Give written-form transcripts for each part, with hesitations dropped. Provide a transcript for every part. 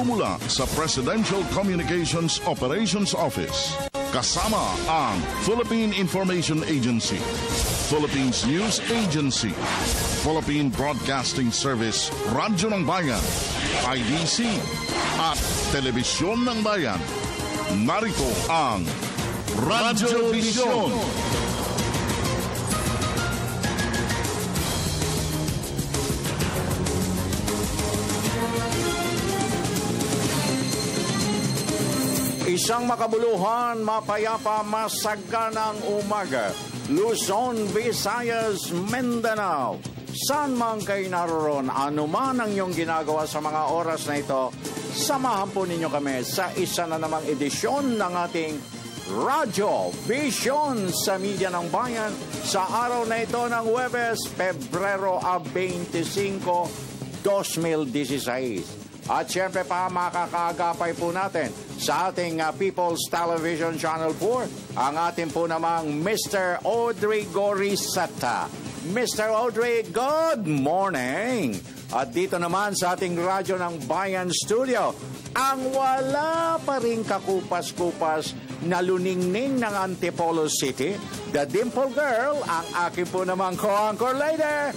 nagmumula sa Presidential Communications Operations Office. Kasama ang Philippine Information Agency, Philippines News Agency, Philippine Broadcasting Service, Radyo ng Bayan, IDC, at Telebisyon ng Bayan. Narito ang Radyo Vision. Isang makabuluhan, mapayapa, masaganang umaga. Luzon, Visayas, Mindanao. Saan man kayo naroon, anuman ang iyong ginagawa sa mga oras na ito, samahan po ninyo kami sa isa na namang edisyon ng ating Radyo Vision sa Media ng Bayan sa araw na ito ng Huwebes, Pebrero 25, 2016. At syempre pa makakaagapay po natin sa ating People's Television Channel 4 ang ating po namang Mr. Audrey Gorisata. Mr. Audrey, good morning! At dito naman sa ating Radyo ng Bayan Studio, ang wala pa rin kakupas-kupas na luningning ng Antipolo City, the Dimple Girl, ang aking po namang co-anchor later,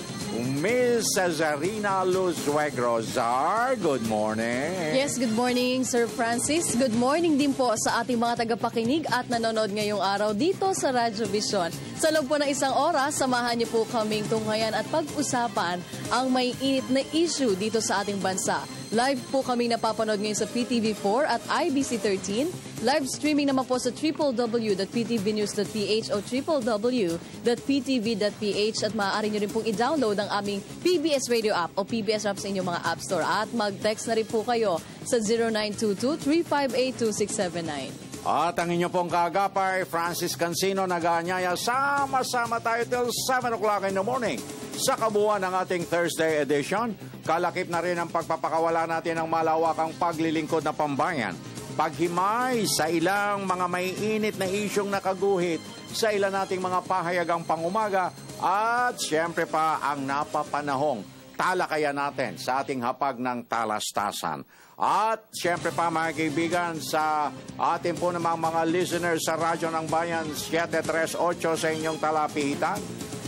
Miss Zarina Luzuegro. Zar, good morning. Yes, good morning, Sir Francis. Good morning din po sa ating mga tagapakinig at nanonood ngayong araw dito sa Radyo Vision. Sa loob po ng isang oras, samahan niyo po kaming tunghayan at pag-usapan ang may init na issue dito sa ating bansa. Live po kaming napapanood ngayon sa PTV4 at IBC 13. Live streaming naman po sa www.ptvnews.ph o www.ptv.ph at maaari nyo rin pong i-download ang aming PBS Radio app o PBS app sa inyong mga app store. At mag-text na rin po kayo sa 0922-358-2679. At ang inyo pong kaagapay, Francis Cancino, nag-aanyaya. Sama-sama tayo till 7 o'clock in the morning sa kabuuan ng ating Thursday edition. Kalakip na rin ang pagpapakawala natin ng malawakang paglilingkod na pambayan. Paghimay sa ilang mga may init na isyong nakaguhit sa ilan nating mga pahayagang pangumaga at siyempre pa ang napapanahong talakayan natin sa ating hapag ng talastasan. At siyempre pa mga kaibigan sa ating po namang mga listeners sa Radyo ng Bayan 738 sa inyong talapihitan.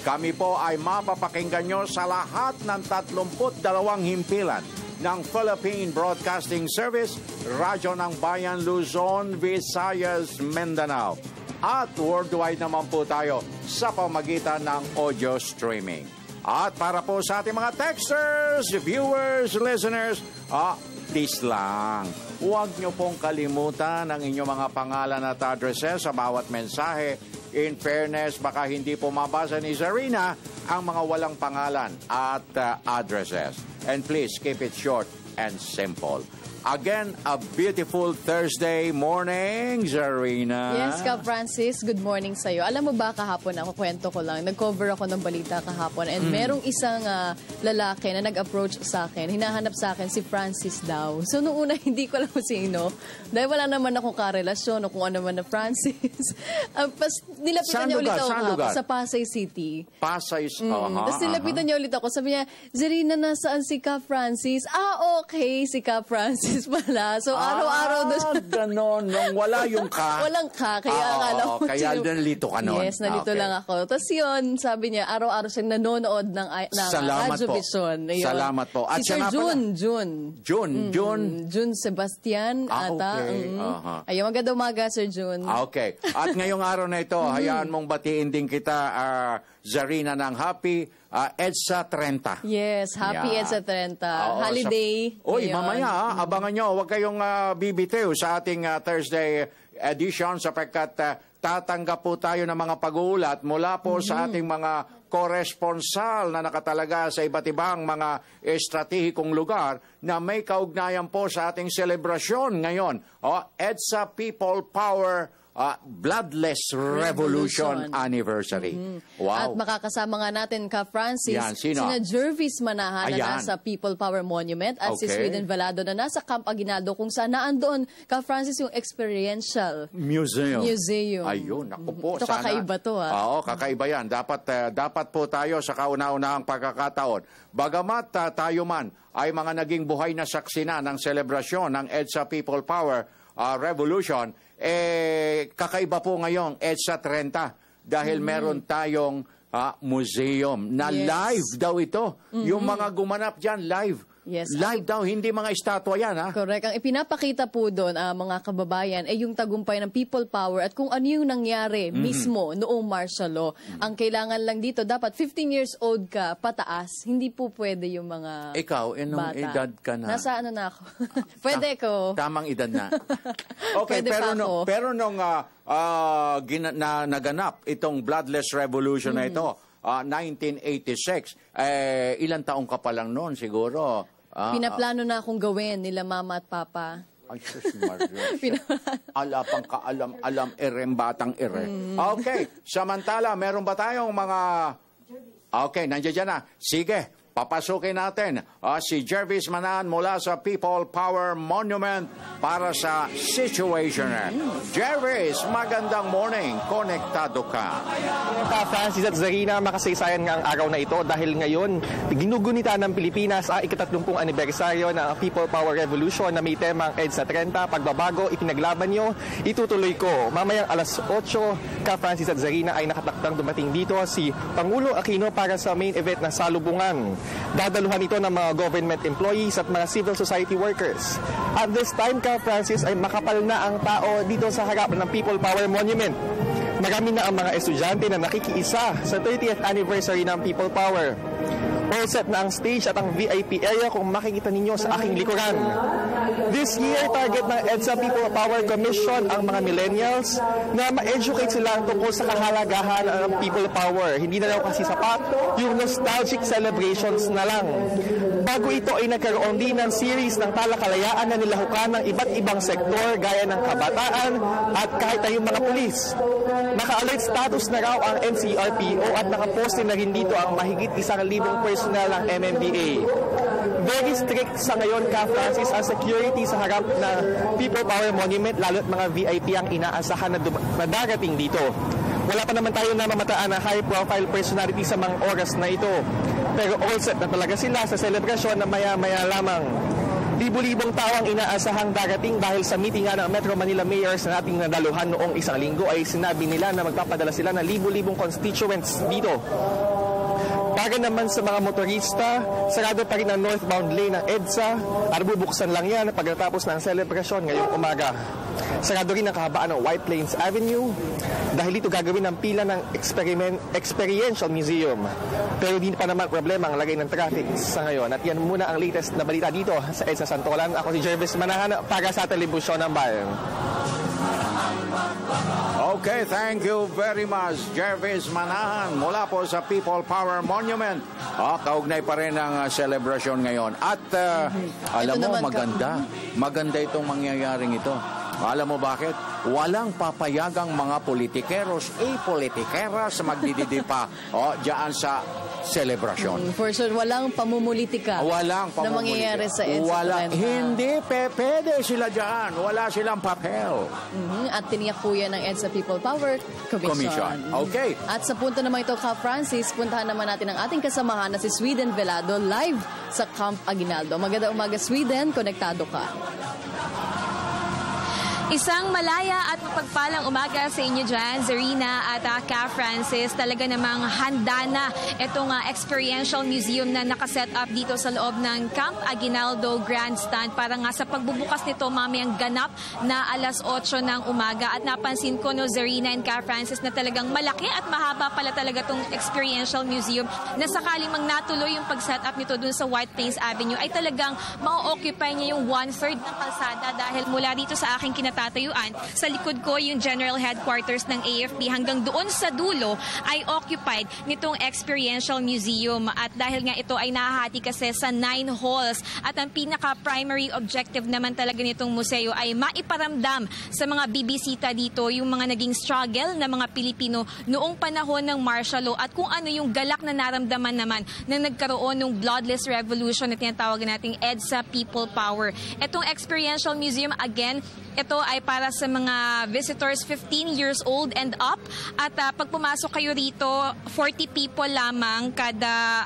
Kami po ay mapapakinggan nyo sa lahat ng 32 himpilan ng Philippine Broadcasting Service, Radyo ng Bayan, Luzon, Visayas, Mindanao. At worldwide naman po tayo sa pamagitan ng audio streaming. At para po sa ating mga texters, viewers, listeners, please lang, huwag nyo pong kalimutan ang inyong mga pangalan at addresses sa bawat mensahe. In fairness, baka hindi po mabasa ni Zarina ang mga walang pangalan at addresses. And please keep it short and simple. Again, a beautiful Thursday morning, Zarina. Yes, Ka Francis, good morning sa'yo. Alam mo ba, kahapon ako, kwento ko lang, nag-cover ako ng balita kahapon and merong isang lalaki na nag-approach sa akin, hinahanap sa akin si Francis daw. So, noong una, hindi ko alam sino, dahil wala naman akong karelasyon o kung ano man na Francis. Nilapitan niya ulit ako sa Pasay City. Pasay, Tapos nilapitan niya ulit ako, sabi niya, Zarina, nasaan si Ka Francis? Okay, si Ka Francis pala. So, araw-araw doon. Ganon. Nung wala yung ka. Walang ka. Kaya akala ko. Kaya nalito ka nun. Yes, nalito lang ako. Tapos yun, sabi niya, araw-araw siyang nanonood ng Radyo Vision. Salamat po. At si Sir June Sebastian ata. Okay. Ayun, magandang umaga, Sir June. Okay. At ngayong araw na ito, hayaan mong batiin din kita, Zarina, ng happy EDSA 30. Yes, happy EDSA 30. Holiday. Mamaya, abangan nyo. Huwag kayong bibitiw sa ating Thursday edition sapagkat tatanggap po tayo ng mga pag-uulat mula po sa ating mga koresponsal na nakatalaga sa iba't ibang mga estratehikong lugar na may kaugnayan po sa ating selebrasyon ngayon. EDSA People Power Bloodless Revolution Anniversary. At Wow. makakasama nga natin ka Francis, Yan, sino? sina Jervis Manahan na Ayan. nasa People Power Monument at si Okay. Sweden Velado na nasa Camp Aguinaldo kung saan naandoon ka Francis yung experiential Museum. Ayun, naku po. Ito kakaiba to, Oo, kakaiba yan. Dapat po tayo sa kauna-unahang pagkakataon. Bagamat tayo man ay mga naging buhay na saksi na ng selebrasyon ng EDSA People Power Revolution, kakaiba po ngayong EDSA 30 dahil meron tayong museum na Yes. live daw ito. Yung mga gumanap dyan, live. Yes. Live daw, hindi mga estatwa yan, ha? Correct. Ang ipinapakita po doon, mga kababayan, ay yung tagumpay ng people power at kung ano yung nangyari mismo noong martial law. Ang kailangan lang dito, dapat 15 years old ka, pataas. Hindi po pwede yung mga Ikaw, anong bata. edad ka na? Nasa ano na ako? Pwede ko. Tamang edad na. Okay, Pwede pa ako. pero nung naganap itong Bloodless Revolution na ito, 1986, ilang taong ka pa lang noon siguro? Pinaplano na akong gawin nila mama at papa. Ay, sus Maria. Alapang alam, batang ere. Okay, samantala, meron ba tayong mga... Okay, nandiyan dyan na. Sige, papasukin natin si Jervis Manahan mula sa People Power Monument para sa Situationer. Jervis, magandang morning. Konektado ka. Francis at Zarina, makasaysayan nga ang araw na ito dahil ngayon ginugunita ng Pilipinas ang ika-30 anibersaryo ng People Power Revolution na may temang EDSA 30, pagbabago, ipinaglaban nyo, itutuloy ko. Mamayang alas 8, ka Francis at Zarina ay nakatakdang dumating dito si Pangulo Aquino para sa main event na salubungan. Dadaluhan ito ng mga government employees at mga civil society workers. At this time, ka Francis, ay makapal na ang tao dito sa harap ng People Power Monument. Marami na ang mga estudyante na nakikiisa sa 30th anniversary ng People Power. All set na ang stage at ang VIP area kung makikita ninyo sa aking likuran. This year, target ng EDSA People Power Commission ang mga millennials na ma-educate sila tungkol sa kahalagahan ng people power. Hindi na daw kasi sapat yung nostalgic celebrations na lang. Bago ito ay nagkaroon din ng series ng talakalayaan na nilahukan ng iba't ibang sektor gaya ng kabataan at kahit na yung mga pulis. Naka-alert status na raw ang NCRPO at nakaposte na rin dito ang mahigit 1,000 personnel ng MMDA. Very strict sa ngayon, ka Francis, ang security sa harap ng People Power Monument, lalo't mga VIP ang inaasahan na darating dito. Wala pa naman tayo namamataan na high-profile personality sa mga oras na ito. Pero all set na talaga sila sa selebrasyon na maya-maya lamang. Libo-libong tao ang inaasahang darating dahil sa meeting nga ng Metro Manila Mayors na nating nadaluhan noong isang linggo ay sinabi nila na magpapadala sila ng libo-libong constituents dito. Para naman sa mga motorista, sarado pa rin ang northbound lane ng EDSA at bubuksan lang yan pagkatapos ng selebrasyon ngayong umaga. Sarado rin ang kahabaan ng White Plains Avenue dahil dito gagawin ang pila ng Experiential Museum. Pero hindi pa naman problema ang lagay ng traffic sa ngayon. At yan muna ang latest na balita dito sa EDSA Santolan. Ako si Jervis Manahan para sa Telebisyon ng Bayan. Okay, thank you very much, Jervis Manahan, mula po sa People Power Monument. Kaugnay pa rin ang celebration ngayon. At alam mo, maganda itong mangyayaring ito. Alam mo bakit? Walang papayagang mga politikeros, politikeras magdididipa diyan sa celebration. For sure, walang pamumulitika na mangyayari sa EDSA 30. Hindi, pwede sila dyan. Wala silang papel. At tiniyak po yan ng EDSA People Power Commission. Okay. At sa punto naman ito, ka Francis, puntahan naman natin ang ating kasamahan na si Sweden Velado live sa Camp Aguinaldo. Magandang umaga, Sweden. Konektado ka. Isang malaya at mapagpalang umaga sa inyo dyan, Zarina at ka Francis. Talaga namang handa na itong experiential museum na nakaset up dito sa loob ng Camp Aguinaldo Grandstand para nga sa pagbubukas nito mamayang ganap na alas 8 ng umaga. At napansin ko, no, Zarina and ka Francis, na talagang malaki at mahaba pala talaga itong experiential museum na sakaling mang natuloy yung pag-set up nito dun sa White Plains Avenue ay talagang ma-occupy niya yung 1/3 ng kalsada dahil mula dito sa aking kinatapos pinatatayuan. Sa likod ko yung general headquarters ng AFP. Hanggang doon sa dulo ay occupied nitong experiential museum. At dahil nga ito ay nahahati kasi sa 9 halls. At ang pinaka-primary objective naman talaga nitong museo ay maiparamdam sa mga bibisita dito yung mga naging struggle ng mga Pilipino noong panahon ng martial law at kung ano yung galak na naramdaman naman na nagkaroon ng bloodless revolution na tinatawag nating EDSA People Power. Itong experiential museum, again, ito ay para sa mga visitors 15 years old and up. At pag pumasok kayo rito, 40 people lamang kada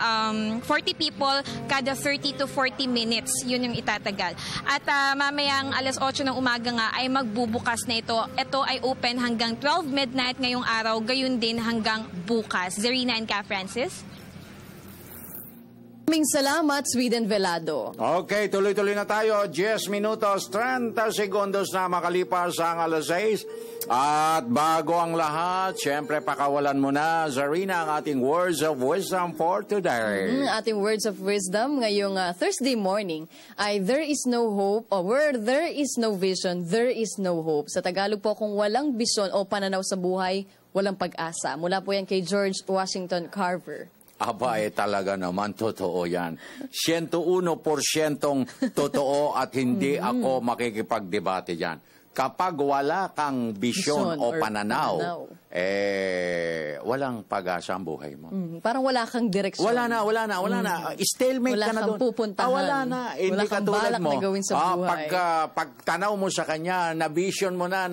30 to 40 minutes. Yun yung itatagal. At mamayang alas 8 ng umaga nga ay magbubukas na ito. Ito ay open hanggang 12 midnight ngayong araw, gayon din hanggang bukas. Zarina and Ka Francis. Maraming salamat, Sweden Velado. Okay, tuloy-tuloy na tayo. 10 minutos, 30 segundos na makalipas ang alas 6. At bago ang lahat, syempre pakawalan mo na, Zarina, ang ating words of wisdom for today. Ating words of wisdom ngayong Thursday morning ay there is no hope, or where there is no vision, there is no hope. Sa Tagalog po, kung walang bisyon o pananaw sa buhay, walang pag-asa. Mula po yan kay George Washington Carver. Aba, talaga naman, totoo yan. 101% totoo at hindi ako makikipagdebate dyan. Kapag wala kang bisyon o pananaw, walang pag-asa ang buhay mo. Parang wala kang direksyon. Wala na. Stalemate wala ka na kang doon. pupuntahan. Wala na. Wala kang balak na gawin sa buhay. Pag tanaw mo sa kanya, na vision mo na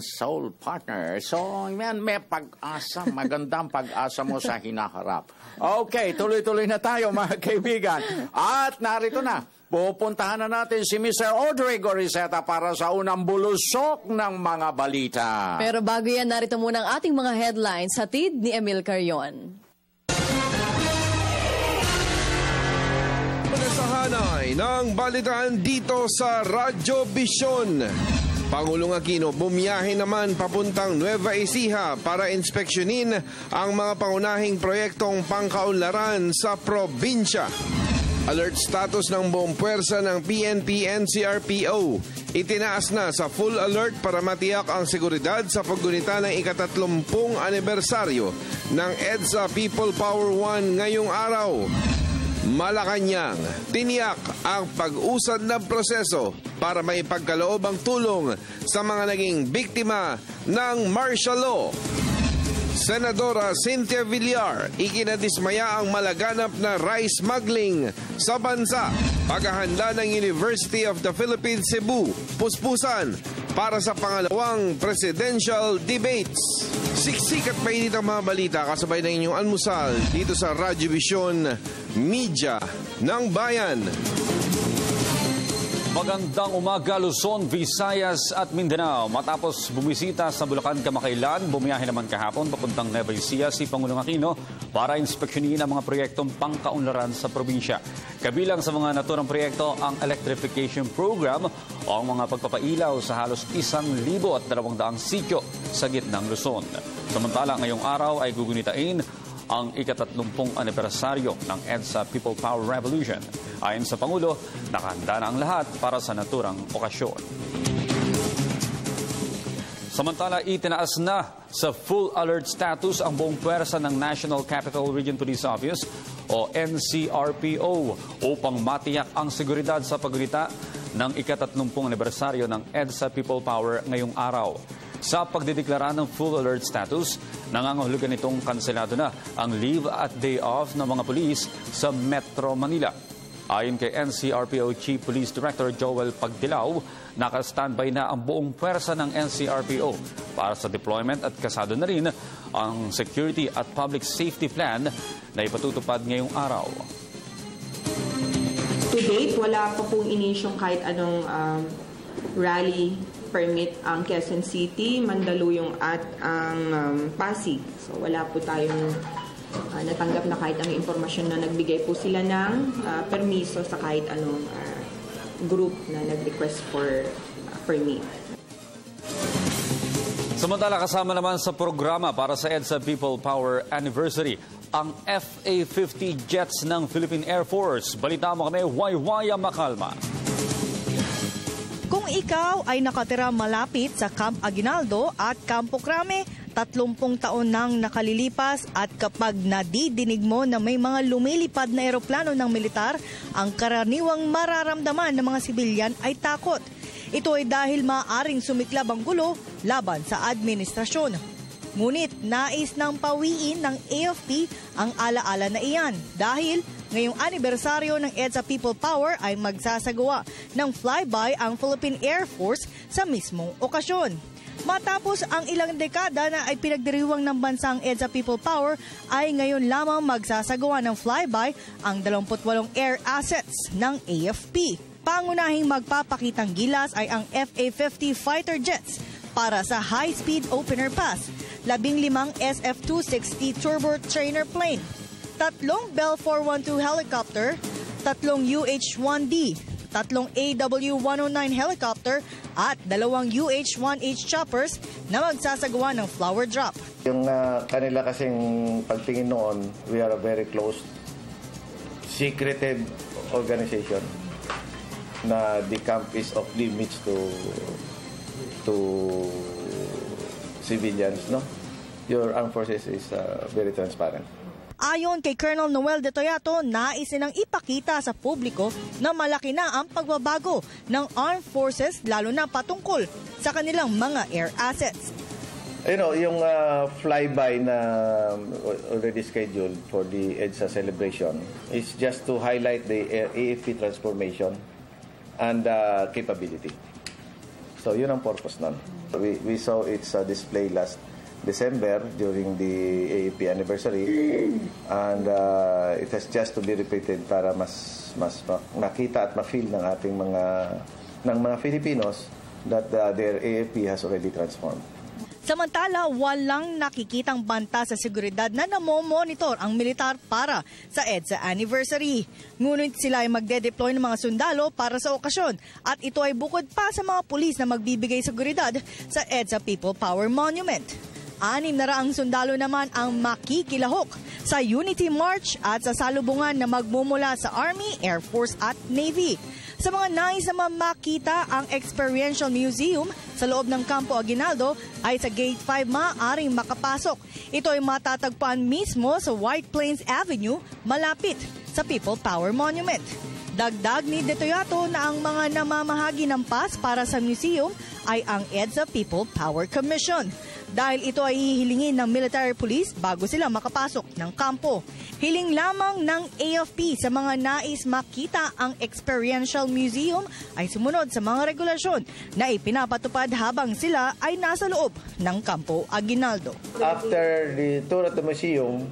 soul partner. So, may pag-asa. Magandang pag-asa mo sa hinaharap. Okay, tuloy-tuloy na tayo mga kaibigan. At narito na. Pupuntahan na natin si Mr. Audrey Goriseta para sa unang bulusok ng mga balita. Pero bago yan, narito muna ang ating mga headlines. Hatid ni Emil Carion. Pagkasahanay ng balitaan dito sa Radyo Vision. Pangulong Aquino bumiyahe naman papuntang Nueva Ecija para inspeksyonin ang mga pangunahing proyektong pangkaunlaran sa probinsya. Alert status ng buong puwersa ng PNP-NCRPO. Itinaas na sa full alert para matiyak ang seguridad sa paggunita ng ika-30 anibersaryo ng EDSA People Power 1 ngayong araw. Malacanang, tiniyak ang pag-usad ng proseso para maipagkaloob ang tulong sa mga naging biktima ng martial law. Senadora Cynthia Villar, ikinadismaya ang malaganap na rice smuggling sa bansa. Paghahanda ng University of the Philippines Cebu, puspusan para sa pangalawang presidential debates. Siksik at mainit ang mga balita kasabay ng inyong almusal dito sa Radyo Vision, Media ng Bayan. Magandang umaga, Luzon, Visayas at Mindanao. Matapos bumisita sa Bulacan kamakailan, bumiyahe naman kahapon papuntang Nueva Ecija si Pangulong Aquino para inspeksyonin ang mga proyektong pangkaunlaran sa probinsya. Kabilang sa mga naturang proyekto ang electrification program o ang mga pagpapailaw sa halos 1,200 sityo sa gitnang Luzon. Samantala, ngayong araw ay gugunitain ang ika-30 anibersaryo ng EDSA People Power Revolution. Ayon sa Pangulo, nakahanda na ang lahat para sa naturang okasyon. Samantala, itinaas na sa full alert status ang buong puwersa ng National Capital Region Police Office o NCRPO upang matiyak ang seguridad sa paggunita ng ika-30 anibersaryo ng EDSA People Power ngayong araw. Sa pagdideklara ng full alert status, nangangahulugan itong kanselado na ang leave at day off ng mga pulis sa Metro Manila. Ayon kay NCRPO Chief Police Director Joel Pagdilaw, naka-standby na ang buong puwersa ng NCRPO para sa deployment at kasado na rin ang security at public safety plan na ipatutupad ngayong araw. To date, wala pa pong inisyong kahit anong rally permit ang Quezon City, Mandaluyong at ang Pasig. So wala po tayong natanggap na kahit ang impormasyon na nagbigay po sila ng permiso sa kahit anong group na nag-request for permit. Samantala, kasama naman sa programa para sa EDSA People Power Anniversary ang FA-50 jets ng Philippine Air Force. Balita mo kami, Waywaya Makalma. Kung ikaw ay nakatira malapit sa Camp Aguinaldo at Campo Crame, 30 taon nang nakalilipas at kapag nadidinig mo na may mga lumilipad na eroplano ng militar, ang karaniwang mararamdaman ng mga sibilyan ay takot. Ito ay dahil maaaring sumiklab ang gulo laban sa administrasyon. Ngunit nais nang pawiin ng AFP ang alaala na iyan dahil ngayong anibersaryo ng EDSA People Power ay magsasagawa ng flyby ang Philippine Air Force sa mismong okasyon. Matapos ang ilang dekada na ay pinagdiriwang ng bansang EDSA People Power ay ngayon lamang magsasagawa ng flyby ang 28 air assets ng AFP. Pangunahing magpapakitang gilas ay ang FA-50 fighter jets para sa high-speed opener pass, 15 SF-260 turbo trainer plane, 3 Bell 412 helicopter, 3 UH-1D, 3 AW-109 helicopter at 2 UH-1H choppers na magsasagawa ng flower drop. Yung kanila kasing pagtingin noon, we are a very close, secretive organization na the camp is off limits to civilians, no? Your armed forces is very transparent. Ayon kay Colonel Noel De Toyato, nais nilang ipakita sa publiko na malaki na ang pagbabago ng armed forces lalo na patungkol sa kanilang mga air assets. You know, yung flyby na already scheduled for the EDSA celebration is just to highlight the AFP transformation and capability. So yun ang purpose nun. We saw its display last December during the AFP anniversary, and it has just to be repeated para mas makita at ma-feel ng ating mga Filipinos that their AFP has already transformed. Samantala, walang nakikitang banta sa seguridad na namomonitor ang militar para sa EDSA anniversary. Ngunit sila ay magde-deploy ng mga sundalo para sa okasyon at ito ay bukod pa sa mga pulis na magbibigay seguridad sa EDSA People Power Monument. 600 sundalo naman ang makikilahok sa Unity March at sa salubungan na magmumula sa Army, Air Force at Navy. Sa mga nais na makita ang Experiential Museum sa loob ng Campo Aguinaldo ay sa Gate 5 maaaring makapasok. Ito ay matatagpuan mismo sa White Plains Avenue malapit sa People Power Monument. Dagdag ni De Toyato na ang mga namamahagi ng pass para sa museum ay ang EDSA People Power Commission. Dahil ito ay hihilingin ng military police bago sila makapasok ng kampo. Hiling lamang ng AFP sa mga nais makita ang Experiential Museum ay sumunod sa mga regulasyon na ipinapatupad habang sila ay nasa loob ng Campo Aguinaldo. After the tour at the museum,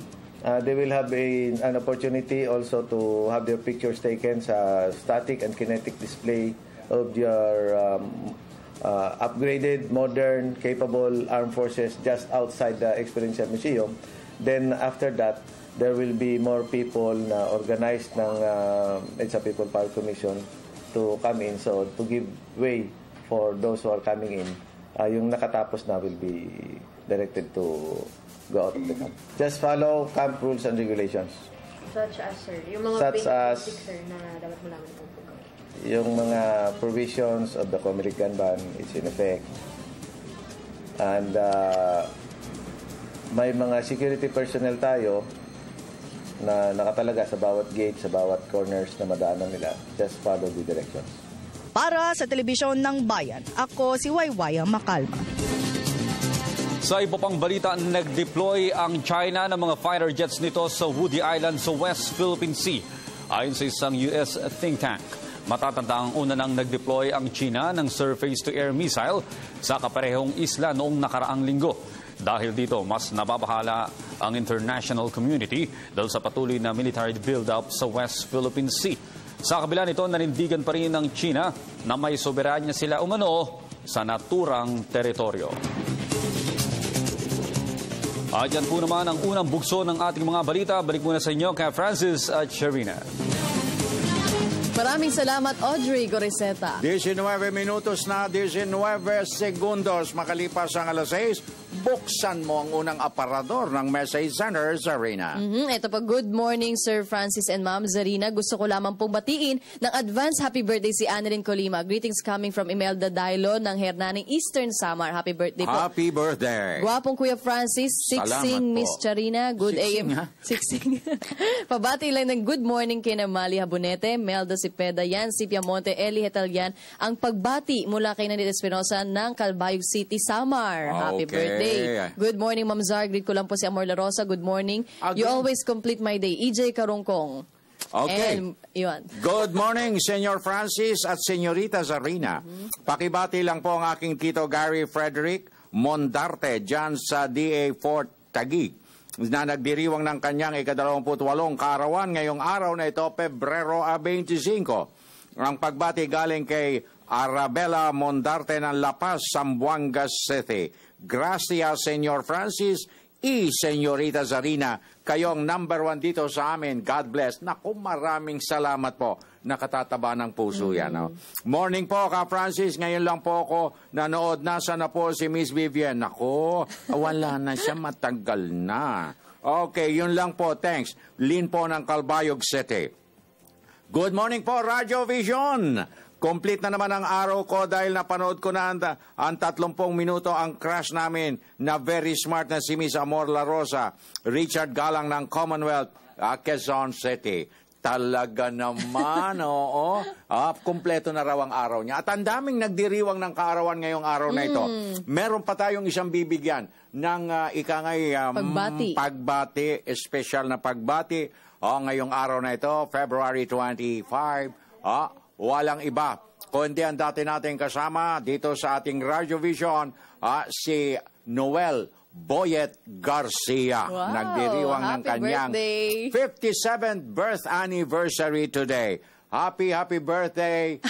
they will have an opportunity also to have their pictures taken sa static and kinetic display of your upgraded, modern, capable armed forces just outside the Experiential Museum. Then after that, there will be more people na organized ng EDSA People Power Commission to come in. So to give way for those who are coming in, yung nakatapos na will be directed to go out of the camp. Just follow camp rules and regulations. Such as, sir? Yung mga basic, sir, na dapat malaman po. Yung mga provisions of the Communist Gun Ban is in effect. And may mga security personnel tayo na nakatalaga sa bawat gate, sa bawat corners na madaanan nila. Just follow the directions. Para sa Telebisyon ng Bayan, ako si Waywaya Macalma. Sa iba pang balita, nag-deploy ang China ng mga fighter jets nito sa Woody Island sa West Philippine Sea. Ayon sa isang US think tank, matatanda ang una nang nag-deploy ang China ng surface-to-air missile sa kaparehong isla noong nakaraang linggo. Dahil dito, mas nababahala ang international community dahil sa patuloy na military build-up sa West Philippine Sea. Sa kabila nito, nanindigan pa rin ng China na may soberanya sila umano sa naturang teritoryo. At yan po naman ang unang bugso ng ating mga balita. Balik muna sa inyo kay Francis at Sharina. Maraming salamat, Audrey Goriseta. 19 minutos na, 19 segundos makalipas ang alas 6. Buksan mo ang unang aparador ng Message Center, Zarina. Ito pa, good morning, Sir Francis and Ma'am Zarina. Gusto ko lamang pong batiin ng advance happy birthday si Annalyn Colima. Greetings coming from Imelda Dailo ng Hernaning Eastern Samar. Happy birthday po. Happy birthday. Gwapong Kuya Francis, Siksing Miss Charina, good Siksing, AM. ha? Siksing. Pabati lang ng good morning kay Mali Habonete, Melda Cepeda, Yancy Piamonte, Eli Hetalyan. Ang pagbati mula kay Nanit Espinosa ng Calbayog City, Samar. Happy birthday. Good morning, Ma'am Zar. Greet ko lang po si Amor La Rosa. Good morning. You always complete my day. EJ Karongkong. Okay. And, yun. Good morning, Senyor Francis at Senyorita Zarina. Pakibati lang po ang aking Tito Gary Frederick Mondarte dyan sa DA Fort Taguig na nagdiriwang ng kanyang ika-28 kaarawan ngayong araw na ito, Pebrero 25. Ang pagbati galing kay Arabella Mondarte ng La Paz, Zamboanga City. Gracias, Senyor Francis y Senyorita Zarina. Kayong number 1 dito sa amin. God bless. Naku, maraming salamat po. Nakatataba ng puso yan. No? Morning po, Ka Francis. Ngayon lang po ako nanood. Nasa na po si Miss Vivian. Naku, wala na siya. Matagal na. Okay, yun lang po. Thanks. Lynn po ng Calbayog City. Good morning po, Radio Vision. Complete na naman ang araw ko dahil napanood ko na ang 30 minuto ang crush namin na very smart na si Miss Amor La Rosa, Richard Galang ng Commonwealth, Quezon City. Talaga naman, oo. Kumpleto na raw ang araw niya. At ang daming nagdiriwang ng kaarawan ngayong araw na ito. Meron pa tayong isang bibigyan ng pagbati, special na pagbati. Ngayong araw na ito, February 25, walang iba kundi ang dati nating kasama dito sa ating Radio Vision, si Noel Boyet Garcia. Wow, nagdiriwang ng kanyang 57th birth anniversary today. Happy birthday.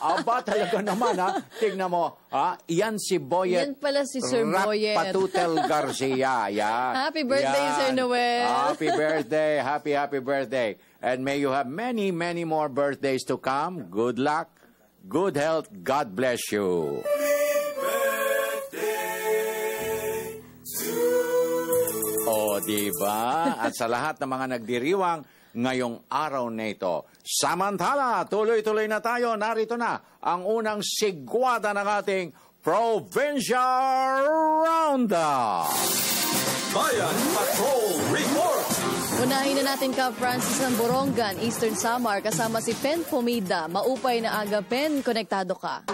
Aba talaga naman, tignan mo. Yan si Boyet. Yan pala si Sir Boyet. Patutel Garcia. Yeah. Happy birthday, yan. Sir Noel. Happy birthday. Happy birthday. And may you have many, many more birthdays to come. Good luck, good health. God bless you. Diba? At sa lahat ng mga nagdiriwang ngayong araw na ito. Samantala, tuloy-tuloy na tayo. Narito na ang unang sigwada ng ating Provincial Roundup. Bayan Patrol Report! Unahin na natin Ka Francis ng Borongan, Eastern Samar, kasama si Pen Pomida. Maupay na aga, Pen, konektado ka.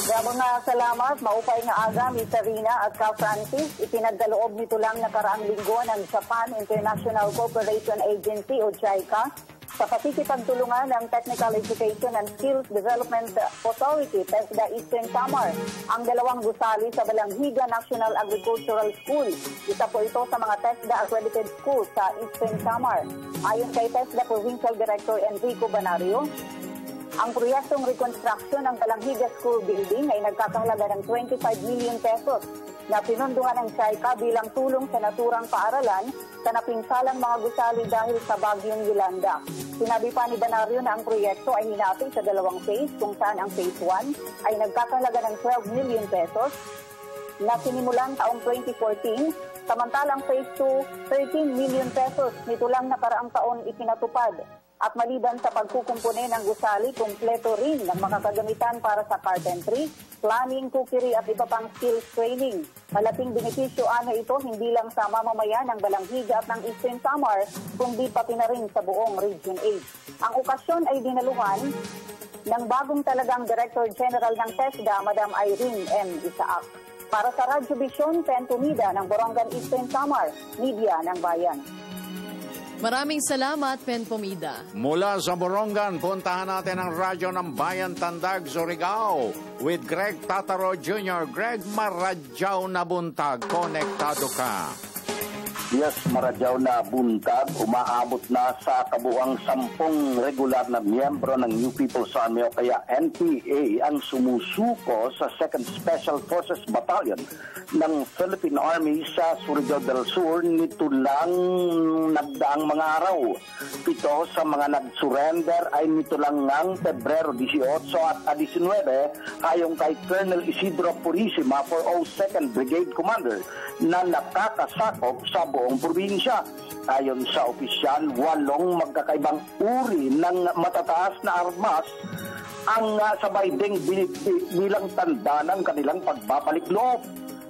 Maraming salamat. Maupay na aga, Miss Zarina at Ka Francis. Ipinagdaloob nito lang nakaraang linggo ng Japan International Cooperation Agency o JICA sa pakikipagtulungan ng Technical Education and Skills Development Authority, TESDA Eastern Samar, ang dalawang gusali sa Balanghiga National Agricultural School. Isa po ito sa mga TESDA accredited schools sa Eastern Samar. Ayon kay TESDA Provincial Director Enrico Banario, ang proyektong reconstruction ng Balanghiga School Building ay nagkakahalaga ng 25 million pesos na pinunduhan ng JICA bilang tulong sa naturang paaralan sa napinsalang mga gusali dahil sa Bagyong Yolanda. Sinabi pa ni Banario na ang proyekto ay hinati sa dalawang phase kung saan ang phase 1 ay nagkakahalaga ng 12 million pesos na sinimulan taong 2014, samantalang phase 2, 13 million pesos nito lang nakaraang taon ipinatupad. At maliban sa pagkukumpone ng gusali, kumpleto rin ng mga kagamitan para sa carpentry, planning, cookery at iba pang skills training. Malaking benepisyo ito hindi lang sa mamamayan ng Balanghiga at ng Eastern Samar, kundi pati na rin sa buong Region 8. Ang okasyon ay dinaluhan ng bagong talagang Director General ng TESDA, Madam Irene M. Isaac. Para sa Radyo Vision, Pen Pomida ng Borongan Eastern Samar, Media ng Bayan. Maraming salamat, Pen Pomida. Mula sa Borongan, puntahan natin ang radyo ng Bayan Tandag, Surigao with Greg Tataro Jr. Greg, maradyaw na buntag. Konektado ka. Yes, maradyaw na buntag, umaabot na sa kabuang 10 regular na miyembro ng New People's Army o kaya NPA ang sumusuko sa 2nd Special Forces Battalion ng Philippine Army sa Surigao del Sur nito lang nagdaang mga araw. 7 sa mga nag-surrender ay nito lang ng Pebrero 18 at 19 ayon kay Colonel Isidro Purisima, 402nd Brigade Commander na nakakasakop sa buong probinsya. Ayon sa opisyal, 8 magkakaibang uri ng matataas na armas ang sabay ding bilang tanda ng kanilang pagbabalik loob.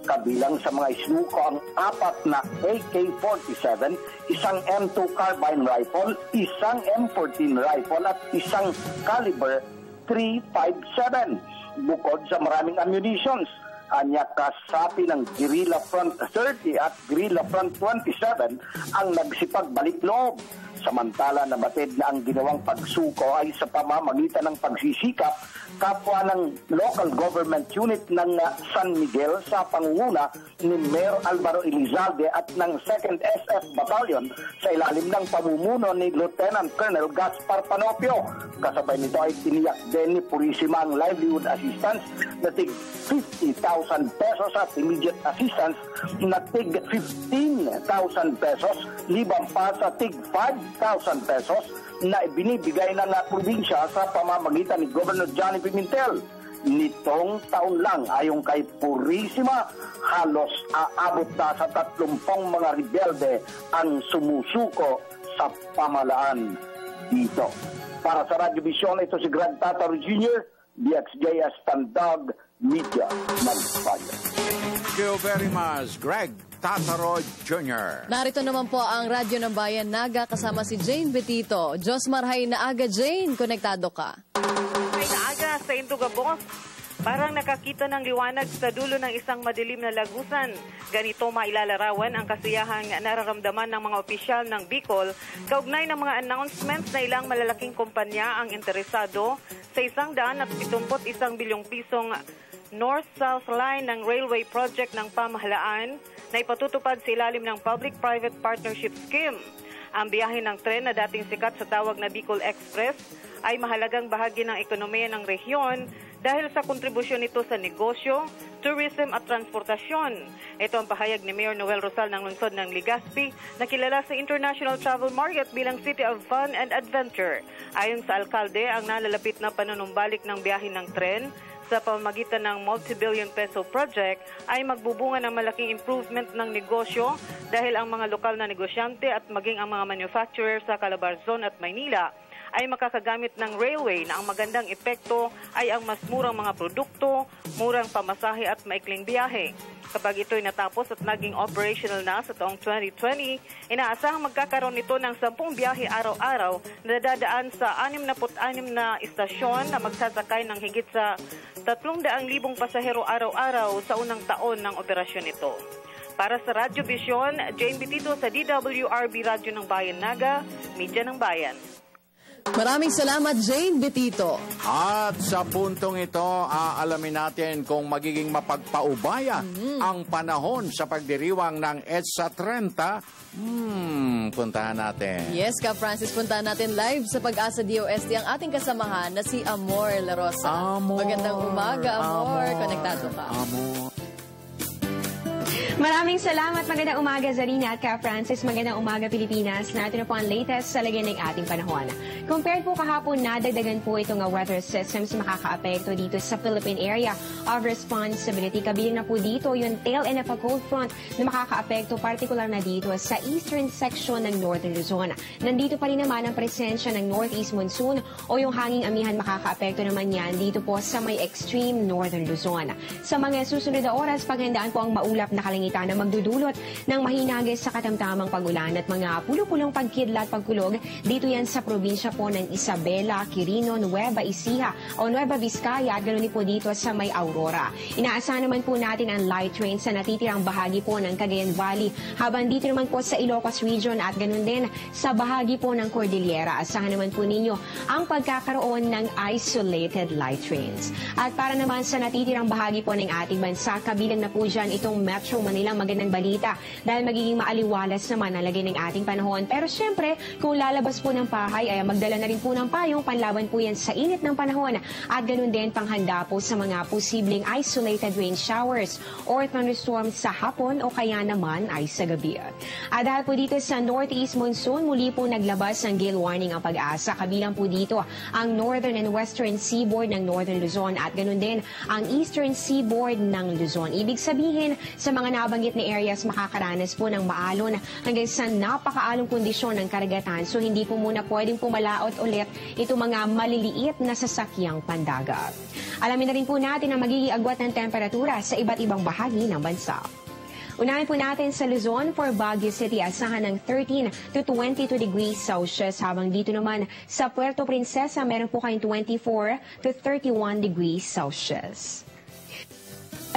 Kabilang sa mga isinuko ang 4 na AK-47, isang M2 carbine rifle, isang M14 rifle at isang caliber .357. Bukod sa maraming ammunitions, anya kasapi ng Guerrilla Front 30 at Guerrilla Front 27 ang nagsipagbalik loob. Samantala, nabatid na ang ginawang pagsuko ay sa pamamagitan ng pagsisikap kapwa ng local government unit ng San Miguel sa pangunguna ni Mayor Alvaro Elizalde at ng 2nd SF Battalion sa ilalim ng pamumuno ni Lieutenant Colonel Gaspar Panopio. Kasabay nito ay tiniyak din ni Purisima ang livelihood assistance na tig 50,000 pesos at immediate assistance na tig 15,000 pesos, libang pa sa tig 5,000 pesos na ibinibigay ng probinsya sa pamamagitan ni Governor Johnny Pimentel. Nitong taon lang, ayon kay Purisima, halos aabot na sa 30 mga rebelde ang sumusuko sa pamalaan dito. Para sa Radyo Vision, ito si Greg Tataro Jr., DXJS Tandag Media Nagpaya. Thank you very much, Greg Tataro Jr. Narito naman po ang Radyo ng Bayan Naga kasama si Jane Betito. Josmar Hay na aga, Jane. Konektado ka. Hay na aga sa Indugabos. Parang nakakita ng liwanag sa dulo ng isang madilim na lagusan. Ganito mailalarawan ang kasiyahang nararamdaman ng mga opisyal ng Bicol kaugnay ng mga announcements na ilang malalaking kumpanya ang interesado sa 171 bilyong pisong North-South Line ng railway project ng pamahalaan na ipatutupad sa ilalim ng Public-Private Partnership Scheme. Ang biyahe ng tren na dating sikat sa tawag na Bicol Express ay mahalagang bahagi ng ekonomiya ng rehiyon dahil sa kontribusyon nito sa negosyo, tourism at transportasyon. Ito ang pahayag ni Mayor Noel Rosal ng lungsod ng Legazpi na kilala sa International Travel Market bilang City of Fun and Adventure. Ayon sa alkalde, ang nalalapit na panunumbalik ng biyahe ng tren sa pamamagitan ng multi-billion peso project ay magbubunga ng malaking improvement ng negosyo dahil ang mga lokal na negosyante at maging ang mga manufacturer sa Calabarzon at Maynila ay makakagamit ng railway na ang magandang epekto ay ang mas murang mga produkto, murang pamasahe at maikling biyahe. Kapag ito'y natapos at naging operational na sa taong 2020, inaasahang magkakaroon nito ng 10 biyahe araw-araw na dadaan sa 66 na istasyon na magsasakay ng higit sa 300,000 pasahero araw-araw sa unang taon ng operasyon nito. Para sa Radyo Vision, Jane Betito sa DWRB Radyo ng Bayan Naga, Media ng Bayan. Maraming salamat, Jane Betito. At sa puntong ito, aalamin natin kung magiging mapagpaubaya ang panahon sa pagdiriwang ng EDSA 30. Puntahan natin. Yes, Ka Francis, puntahan natin live sa Pag-asa DOST ang ating kasamahan na si Amor La Rosa. Amor. Magandang umaga, Amor. Konektado ka. Amor. Maraming salamat. Magandang umaga, Zarina at Ka Francis. Magandang umaga, Pilipinas. Narito na po ang latest sa lagay ng ating panahon. Compared po kahapon, nadagdagan po itong weather systems makakaapekto dito sa Philippine Area of Responsibility. Kabilang na po dito yung tail end of a cold front na makakaapekto particular na dito sa eastern section ng Northern Luzon. Nandito pa rin naman ang presensya ng Northeast Monsoon o yung hanging amihan makakaapekto naman yan dito po sa may extreme Northern Luzon. Sa mga susunod na oras, paghandaan po ang maulap na kalangitan na magdudulot ng mahinagis sa katamtamang pag-ulan at mga pulo-pulong pagkidlat pagkulog. Dito yan sa probinsya po ng Isabela, Quirino, Nueva Ecija o Nueva Vizcaya at ganoon po dito sa may Aurora. Inaasahan naman po natin ang light rain sa natitirang bahagi po ng Cagayan Valley habang dito naman po sa Ilocos Region at ganoon din sa bahagi po ng Cordillera. Asahan naman po ninyo ang pagkakaroon ng isolated light rains. At para naman sa natitirang bahagi po ng ating bansa, kabilang na po dyan itong Metro Manila kanilang magandang balita dahil magiging maaliwalas naman ang lagay ng ating panahon. Pero syempre, kung lalabas po ng bahay ay magdala na rin po ng payong panlaban po yan sa init ng panahon at ganun din panghanda po sa mga posibleng isolated rain showers or thunderstorms sa hapon o kaya naman ay sa gabi. At dahil po dito sa northeast monsoon, muli po naglabas ng gale warning ang Pag-asa. Kabilang po dito ang northern and western seaboard ng northern Luzon at ganun din ang eastern seaboard ng Luzon. Ibig sabihin, sa mga nabanggit na areas, makakaranas po ng maalon hanggang sa napakaalong kondisyon ng karagatan. So hindi po muna pwedeng pumalaot ulit ito mga maliliit na sasakyang pandagat. Alamin na rin po natin ang magiging agwat ng temperatura sa iba't ibang bahagi ng bansa. Unahin po natin sa Luzon. For Baguio City, asahan ng 13 to 22 degrees Celsius. Habang dito naman sa Puerto Princesa, meron po kayong 24 to 31 degrees Celsius.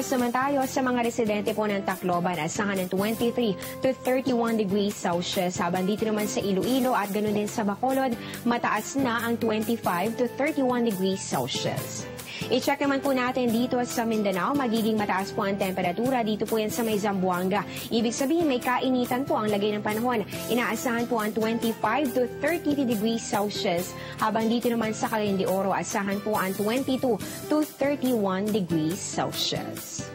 Naman tayo sa mga residente po ng Tacloban, asahan ng 23 to 31 degrees Celsius. Habang dito naman sa Iloilo at ganoon din sa Bacolod, mataas na ang 25 to 31 degrees Celsius. I-check naman po natin dito sa Mindanao, magiging mataas po ang temperatura. Dito po yan sa may Zamboanga. Ibig sabihin may kainitan po ang lagay ng panahon. Inaasahan po ang 25 to 30 degrees Celsius. Habang dito naman sa Cagayan de Oro, asahan po ang 22 to 31 degrees Celsius.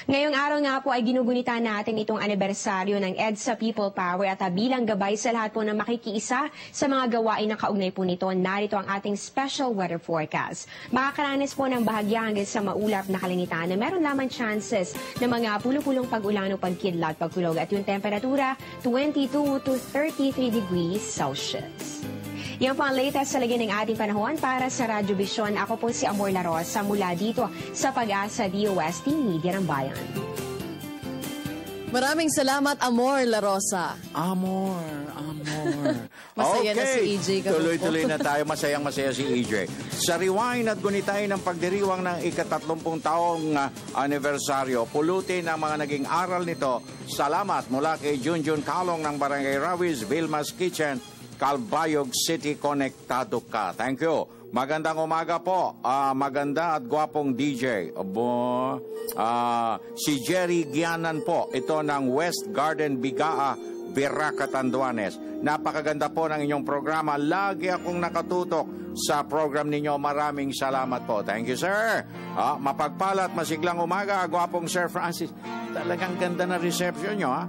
Ngayong araw nga po ay ginugunita natin itong anibersaryo ng EDSA People Power at bilang gabay sa lahat po na makikiisa sa mga gawain na kaugnay po nito, narito ang ating special weather forecast. Makakaranas po ng bahagya hanggang sa maulap na kalangitan na meron lamang chances ng mga pulong-pulong pag-ulan o pagkidlat, pagkulog at yung temperatura 22 to 33 degrees Celsius. Yan po ang latest sa lagay ng ating panahon para sa Radyo Vision. Ako po si Amor La Rosa mula dito sa Pag-asa DOST Media ng Bayan. Maraming salamat, Amor La Rosa. Amor. Masaya na si EJ. Tuloy-tuloy na tayo. Masayang-masaya si EJ. Sa rewind at gunitahin ng pagdiriwang ng ika-30 taong anibersaryo, pulutin ang mga naging aral nito. Salamat mula kay Junjun Kalong ng Barangay Rawiz, Vilma's Kitchen, Calbayog City, konektado ka. Thank you. Magandang umaga po. Maganda at gwapong DJ. Si Jerry Gianan po. Ito ng West Garden, Bigaa, Biraca, Tanduanes. Napakaganda po ng inyong programa. Lagi akong nakatutok sa program ninyo. Maraming salamat po. Thank you, sir. Mapagpalat, masiglang umaga. Gwapong Sir Francis. Talagang ganda na reception nyo, ha?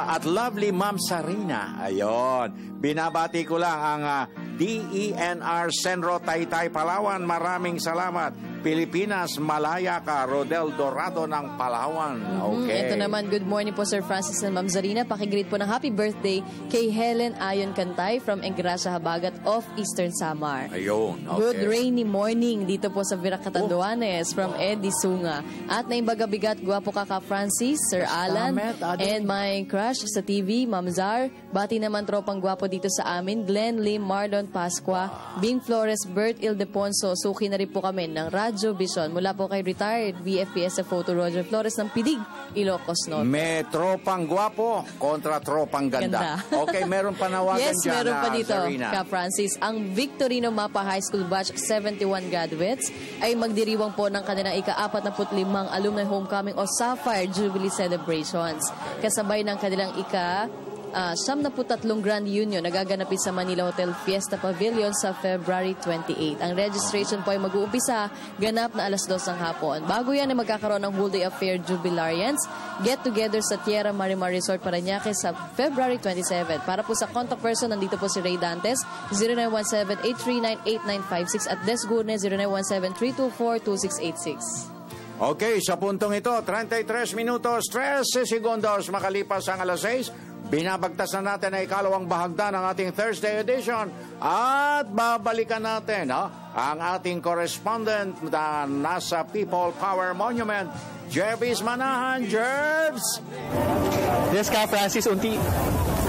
At lovely Ma'am Sarina. Ayon. Binabati ko lang ang DENR Senro Taytay, Palawan. Maraming salamat. Pilipinas, Malaya ka, Rodel Dorado ng Palawan. Okay. Ito naman, good morning po Sir Francis and Ma'am Zarina. Pakigreet po ng happy birthday kay Helen Ayon Cantay from Engrasa, Habagat of Eastern Samar. Ayun. Okay. Good rainy morning dito po sa Viraca, Tanduanes from Eddie Sunga. At naimbagabigat, guwapo ka Francis, Sir Alan, and my crush sa TV, Ma'am Zar. Bati naman tropang guwapo dito sa amin, Glenn Lim, Marlon Pasqua, Bing Flores, Bert Ildeponso. Suki na rin po kami ng Radyo Vision mula po kay retired VFPS sa Photo Roger Flores ng Pidig, Ilocos Norte. May tropang guwapo kontra tropang ganda. Okay, meron panawagan yes, dyan. Yes, meron pa dito, Sarina. Ka Francis. Ang Victorino Mapa High School Batch 71 graduates ay magdiriwang po ng kanilang ika-45 alumni homecoming o Sapphire Jubilee Celebrations. Kasabay ng kanilang ika-73 Grand Union nagaganapin sa Manila Hotel Fiesta Pavilion sa February 28. Ang registration po ay mag-uumpisa ganap na 2:00 ng hapon. Bago yan ay magkakaroon ng whole day affair jubilarians get together sa Tierra Marimar Resort Parañaque sa February 27. Para po sa contact person, nandito po si Ray Dantes, 0917-839-8956 at Des Gurne, 0917-324-2686. Okay, sa puntong ito, 33 minutos, 13 segundos makalipas ang 6:00. Binabagtas na natin ang ikalawang bahagdan ng ating Thursday edition at babalikan natin ang ating correspondent na nasa People Power Monument, Jervis Manahan. Jerbs! Yes, Ka Francis,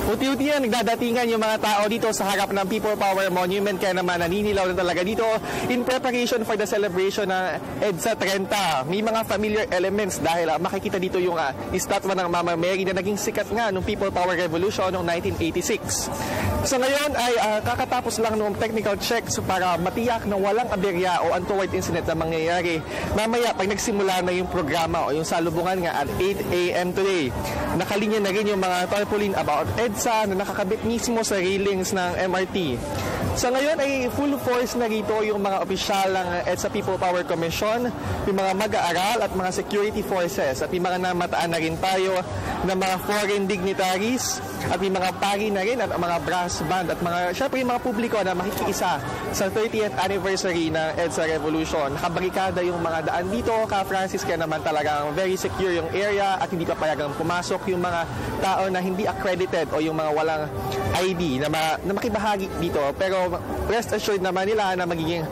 Unti-unti na nagdadatingan yung mga tao dito sa harap ng People Power Monument, kaya naman naninilaw na talaga dito in preparation for the celebration ng EDSA 30. May mga familiar elements dahil makikita dito yung estatwa ng Mama Mary na naging sikat nga nung People Power Revolution noong 1986. So ngayon ay kakatapos lang ng technical checks para matiyak na walang aberya o untoward incident na mangyayari. Mamaya pag nagsimula na yung programa o yung salubungan nga at 8 a.m. today, nakalinya na rin yung mga tarpaulin about EDSA na nakakabit mismo sa railings ng MRT. So ngayon ay full force na rito yung mga opisyal ng EDSA People Power Commission, yung mga mag-aaral at mga security forces, at may mga namataan na rin tayo ng mga foreign dignitaries at may mga pari na rin at mga brass band at mga, syempre yung mga publiko na makikiisa sa 30th anniversary ng EDSA Revolution. Nakabarikada yung mga daan dito, Francis, kaya naman talagang very secure yung area at hindi pa payagang pumasok yung mga tao na hindi accredited o yung mga walang ID na makibahagi dito. Pero rest assured naman nila na magiging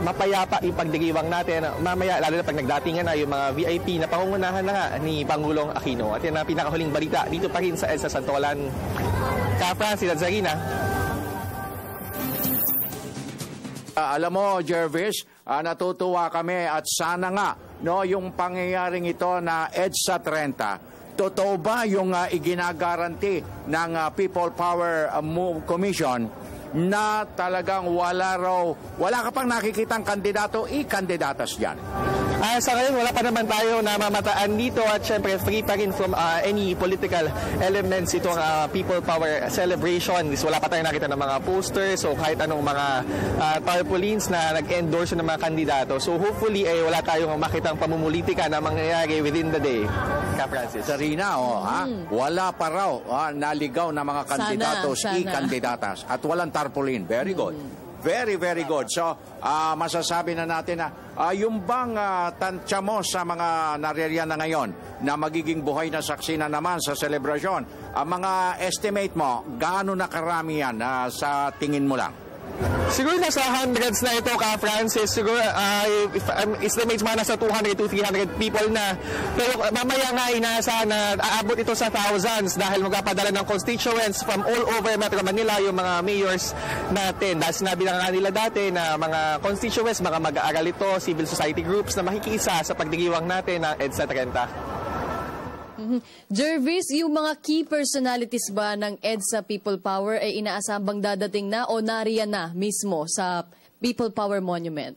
mapayapa yung pagdiriwang natin mamaya, lalo na pag nagdatingan na yung mga VIP na pangungunahan na nga ni Pangulong Aquino. At yan ang pinakahuling balita dito pa rin sa EDSA Santolan. Francis at Zarina. Alam mo, Jervis, natutuwa kami at sana nga yung pangyayaring ito na EDSA 30, totoo ba yung iginagaranti ng People Power Commission na talagang wala ka pang nakikitang kandidato, i-kandidatas dyan? Sa ngayon, wala pa naman tayo namamataan dito at syempre free pa rin from any political elements itong People Power celebration. Wala pa tayong nakita ng mga posters o kahit anong mga tarpaulins na nag-endorse ng mga kandidato. So hopefully wala tayong makitang pamumulitika na mangyayari within the day. Francis. Sarina, wala pa raw naligaw na mga kandidatos, i-kandidatas at walang tarpaulin. Very good. Very, very good. So, masasabi na natin na yung bang tansya mo sa mga naririyan na ngayon na magiging buhay na saksi na naman sa selebrasyon, mga estimate mo, gaano na karami yan sa tingin mo lang? Siguro nasa hundreds na ito, Francis. Siguro, estimates mga nasa 200 to 300 people na. Pero mamaya nga inaasahan na aabot ito sa thousands dahil magpapadala ng constituents from all over Metro Manila yung mga mayors natin. Dahil sinabi na nga nila dati na mga constituents, mga mag-aaral ito, civil society groups na makikiisa sa pagdiriwang natin ng EDSA 30. Jervis, yung mga key personalities ba ng EDSA People Power ay inaasahang bang dadating na o nariyan na mismo sa People Power Monument?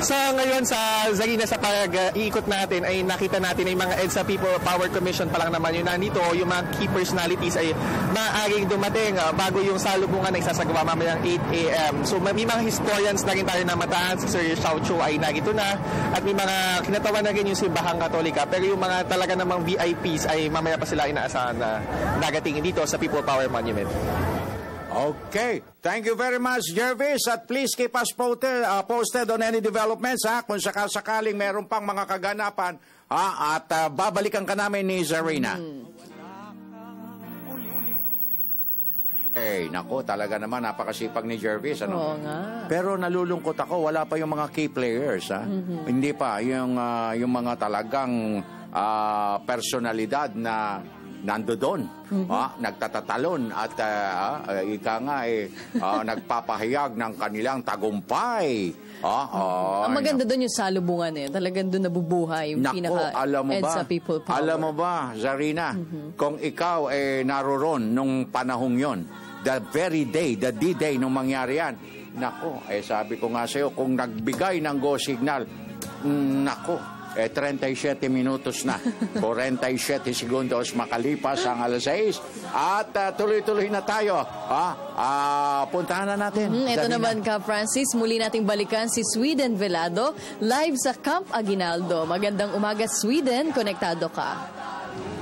Sa ngayon, sa Zarina, sa pag-iikot natin ay nakita natin ay mga EDSA People Power Commission pa lang naman yun nandito. Yung mga key personalities ay maaaring dumating bago yung salubungan na isasagawa mamayang 8 a.m. So may mga historians na rin tayo namataan. Si Sir Xiao Chu ay narito na. At may mga kinatawan na rin yung Simbahang Katolika. Pero yung mga talaga namang VIPs ay mamaya pa sila inaasahan na dagatingin dito sa People Power Monument. Okay. Thank you very much, Jervis. At please keep us posted on any developments, kung sakasakaling meron pang mga kaganapan, at babalikan ka namin ni Zarina. Nako, talaga naman, napakasipag ni Jervis. Oo nga. Pero nalulungkot ako, wala pa yung mga key players. Hindi pa. Yung mga talagang personalidad na nando doon, nagtatatalon at ika nga nagpapahayag ng kanilang tagumpay. Ang maganda doon yung salubungan talagang doon nabubuhay yung pinaka-EDSA People Power. Alam mo ba, Zarina, kung ikaw naroon nung panahong yon, the very day, the D-Day nung mangyari yan, nako, sabi ko nga sa'yo, kung nagbigay ng go signal, nako, 37 minutos na. 47 segundos makalipas ang alas 6. At tuloy-tuloy na tayo. Puntahan na natin. Ito naman Francis, muli nating balikan si Sweden Velado live sa Camp Aguinaldo. Magandang umaga, Sweden. Konektado ka.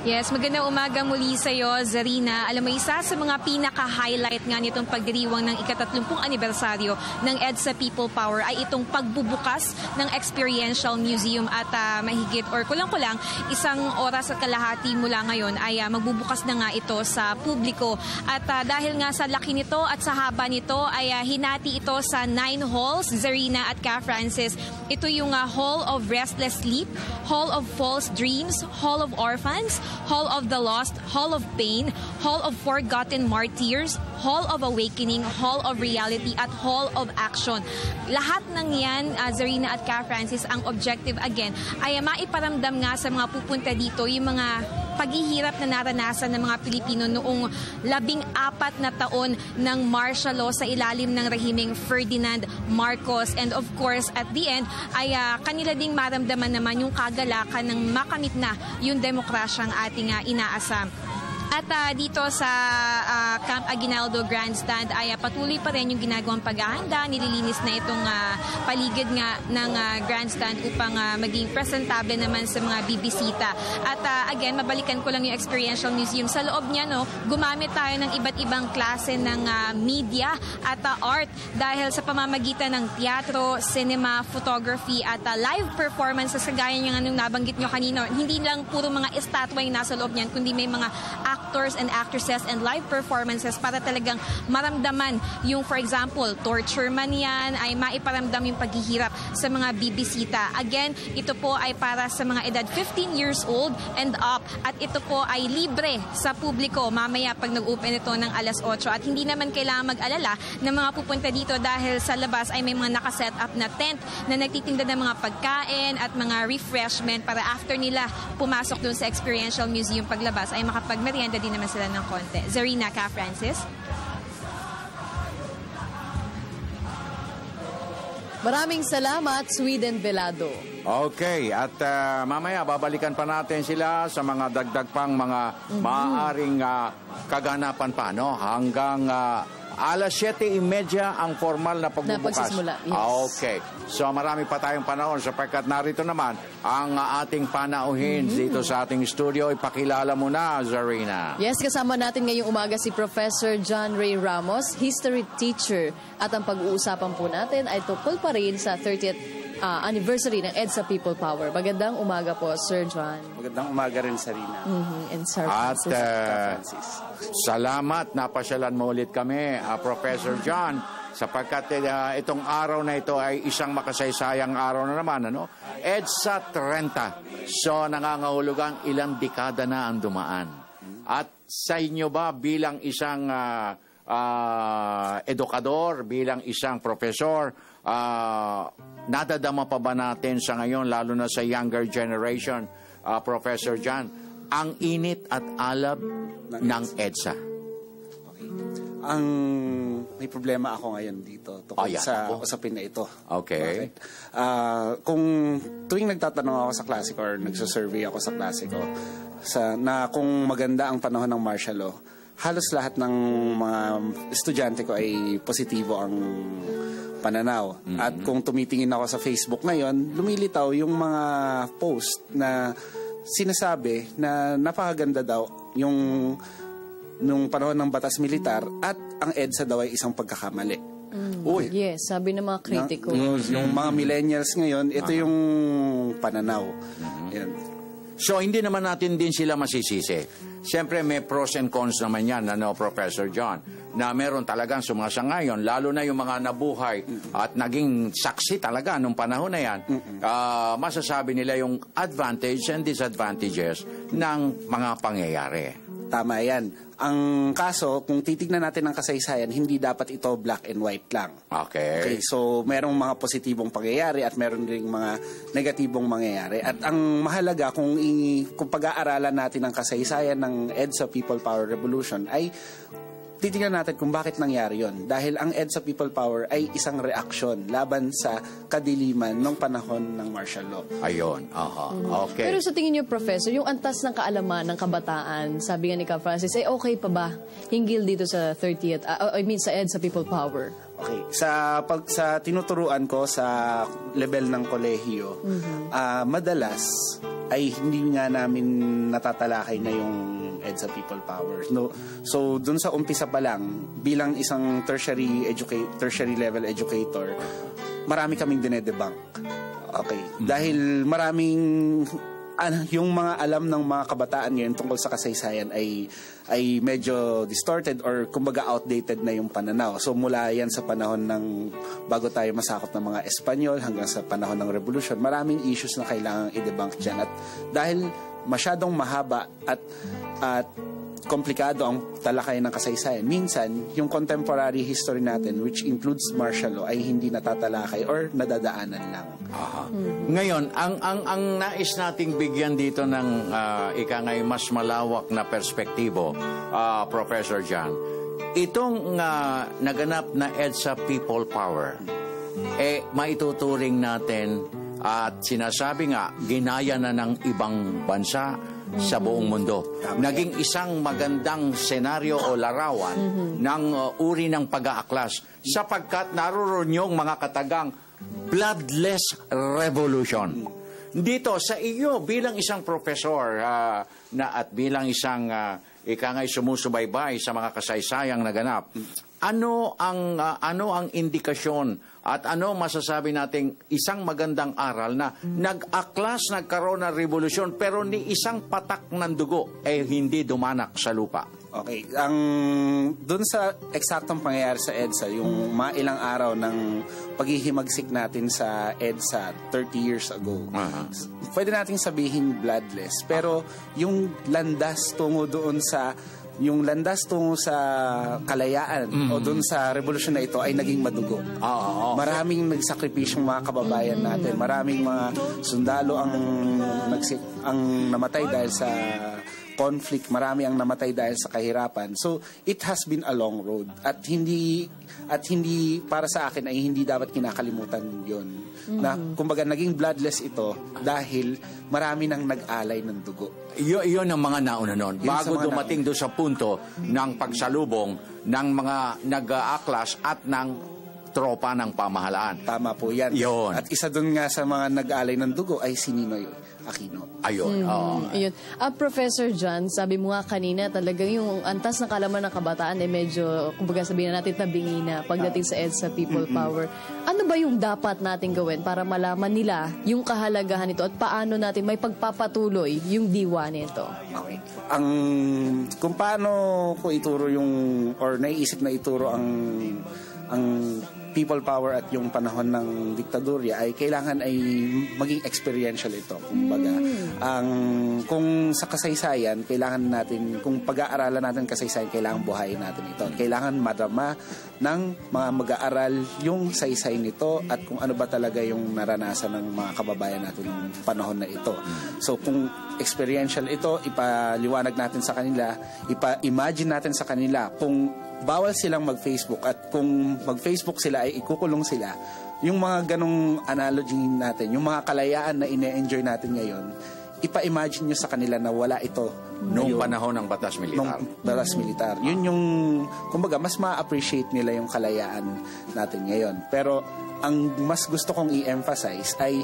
Yes, magandang umaga muli sa iyo, Zarina. Alam mo, isa sa mga pinaka-highlight nga nitong pagdiriwang ng ika-30 anibersaryo ng EDSA People Power ay itong pagbubukas ng Experiential Museum at mahigit or kulang-kulang isang oras at kalahati mula ngayon ay magbubukas na nga ito sa publiko. At dahil nga sa laki nito at sa haba nito ay hinati ito sa 9 halls, Zarina at Francis. Ito yung Hall of Restless Sleep, Hall of False Dreams, Hall of Orphans, Hall of the Lost, Hall of Pain, Hall of Forgotten Martyrs, Hall of Awakening, Hall of Reality, at Hall of Action. Lahat ng yan, Zarina at Ka Francis, ang objective again ay maiparamdam nga sa mga pupunta dito yung mga paghihirap na naranasan ng mga Pilipino noong 14 na taon ng martial law sa ilalim ng rehimeng Ferdinand Marcos. And of course, at the end, ay kanila ding maramdaman naman yung kagalakan ng makamit na yung demokrasyang ating inaasam. At dito sa Camp Aguinaldo Grandstand ay patuloy pa rin yung ginagawang paghahanda. Nililinis na itong paligid nga ng grandstand upang maging presentable naman sa mga bibisita. At again, mabalikan ko lang yung Experiential Museum. Sa loob niya, gumamit tayo ng iba't ibang klase ng media at art dahil sa pamamagitan ng teatro, cinema, photography at live performances kagaya ng anong nabanggit nyo kanino. Hindi lang puro mga estatwa yung nasa loob niyan, kundi may mga actors and actresses and live performances para talagang maramdaman yung, for example, torture man yan, ay maiparamdam yung paghihirap sa mga bibisita. Again, ito po ay para sa mga edad 15 years old and up at ito po ay libre sa publiko mamaya pag nag-open ito ng alas 8 at hindi naman kailangan mag-alala ng mga pupunta dito dahil sa labas ay may mga nakaset up na tent na nagtitinda ng mga pagkain at mga refreshment para after nila pumasok dun sa Experiential Museum paglabas ay makapagmerienda din naman sila ng konti. Zarina, Ka Francis? Maraming salamat, Sweden Velado. Okay, at mamaya babalikan pa natin sila sa mga dagdag pang mga maaaring kaganapan pa, no? Hanggang alas 7:30 ang formal na pagbubukas. Napagsisimula, yes. Okay. So marami pa tayong panahon sapagkat narito naman ang ating panauhin dito sa ating studio. Ipakilala mo na, Zarina. Yes, kasama natin ngayong umaga si Professor John Ray Ramos, history teacher. At ang pag-uusapan po natin ay tungkol pa rin sa 30th anniversary ng EDSA People Power. Magandang umaga po, Sir John. Magandang umaga rin, Sarina. And Sir Francis. Francis. Salamat, napasyalan mo ulit kami, Professor John, sapagkat itong araw na ito ay isang makasaysayang araw na naman, ano? EDSA 30. So, nangangahulugang ilang dekada na ang dumaan. At sa inyo ba bilang isang edukador, bilang isang profesor, nadadama pa ba natin sa ngayon, lalo na sa younger generation, Professor John, ang init at alab ng EDSA? Okay. May problema ako ngayon dito tungkol sa usapin na ito. Okay. Kung tuwing nagtatanong ako sa klase ko or nagsasurvey ako sa klase ko na kung maganda ang panahon ng martial law, halos lahat ng mga estudyante ko ay positibo ang pananaw. At kung tumitingin ako sa Facebook ngayon, lumilitaw yung mga post na sinasabi na napakaganda daw nung panahon ng batas militar at ang EDSA daw ay isang pagkakamali. Yes, sabi ng mga kritiko. Yung mga millennials ngayon, ito yung pananaw. Yan. So, hindi naman natin din sila masisisi. Siyempre, may pros and cons naman yan, Professor John, na meron talagang sumasangayon, lalo na yung mga nabuhay at naging saksi talaga nung panahon na yan. Masasabi nila yung advantage and disadvantages ng mga pangyayari. Tama yan. Ang kaso, kung titignan natin ang kasaysayan, hindi dapat ito black and white lang. Okay. So, merong mga positibong pangyayari at meron ring mga negatibong mangyayari. At ang mahalaga, kung pag-aaralan natin ang kasaysayan ng EDSA People Power Revolution, ay titignan natin kung bakit nangyari yon. Dahil ang EDSA People Power ay isang reaksyon laban sa kadiliman ng panahon ng martial law. Ayun. Okay. Pero sa tingin niyo, Professor, yung antas ng kaalaman ng kabataan, sabi nga ni Ka Francis, okay pa ba hinggil dito sa 30th, sa EDSA People Power? Okay. Sa tinuturuan ko sa level ng kolehiyo, madalas ay hindi nga namin natatalakay na yung EDSA People Power. So, dun sa umpisa pa lang, bilang isang tertiary level educator, marami kaming dinedebunk. Okay. Dahil maraming yung mga alam ng mga kabataan ngayon tungkol sa kasaysayan ay medyo distorted or kumbaga outdated na yung pananaw. So mula yan sa panahon ng bago tayo masakop ng mga Espanyol hanggang sa panahon ng Revolution, maraming issues na kailangang i-debunk dyan. At dahil masyadong mahaba at komplikado ang talakay ng kasaysayan. Minsan, yung contemporary history natin, which includes martial law, ay hindi natatalakay or nadadaanan lang. Ngayon, ang nais nating bigyan dito ng ikangay mas malawak na perspektibo, Professor John, itong naganap na EDSA People Power, maituturing natin at sinasabi nga, ginaya na ng ibang bansa sa buong mundo. Naging isang magandang senaryo o larawan ng uri ng pag-aaklas sapagkat naroon yung mga katagang bloodless revolution. Dito sa iyo bilang isang profesor at bilang isang ikangay sumusubaybay sa mga kasaysayang naganap, ano ang indikasyon at ano masasabi nating isang magandang aral na nag-aklas, nagkaroon ng revolusyon pero ni isang patak ng dugo hindi dumanak sa lupa? Okay, dun sa eksaktong pangyayari sa EDSA, yung ilang araw ng paghihimagsik natin sa EDSA 30 years ago, pwede nating sabihin bloodless, pero yung landas tungo sa kalayaan o doon sa revolusyon na ito ay naging madugo. Maraming nagsakripisyong mga kababayan natin. Maraming mga sundalo ang namatay dahil sa conflict. Marami ang namatay dahil sa kahirapan. So, it has been a long road. At hindi para sa akin ay hindi dapat kinakalimutan yon. Na kumbaga naging bloodless ito dahil marami nang nag-alay ng dugo. Iyon ang mga nauna nun. Bago dumating doon sa punto ng pagsalubong ng mga nag-aaklas at ng tropa ng pamahalaan. Tama po yan. Yun. At isa doon nga sa mga nag-alay ng dugo ay si Ninoy Aquino. Ayun. Ayun. Professor John, sabi mo nga kanina talagang yung antas na kalaman ng kabataan medyo, kumbaga sabihin na natin tabingi na pagdating sa EDSA People Power. Ano ba yung dapat natin gawin para malaman nila yung kahalagahan nito at paano natin may pagpapatuloy yung diwa nito? Okay. Kung paano ko ituro or naiisip na ituro ang people power at yung panahon ng diktadurya ay kailangan ay maging experiential ito. Kumbaga, kung sa kasaysayan, kailangan natin, kung pag-aaralan natin kasaysayan, kailangan buhayin natin ito. Kailangan madama ng mga mag-aaral yung saysay nito at kung ano ba talaga yung naranasan ng mga kababayan natin ng panahon na ito. So, kung experiential ito, ipaliwanag natin sa kanila, ipa-imagine natin sa kanila kung bawal silang mag-Facebook at kung mag-Facebook sila ay ikukulong sila. Yung mga ganong analogy natin, yung mga kalayaan na ine-enjoy natin ngayon, ipa-imagine nyo sa kanila na wala ito noong panahon ng batas militar. Yun yung, kumbaga, mas ma-appreciate nila yung kalayaan natin ngayon. Pero ang mas gusto kong i-emphasize ay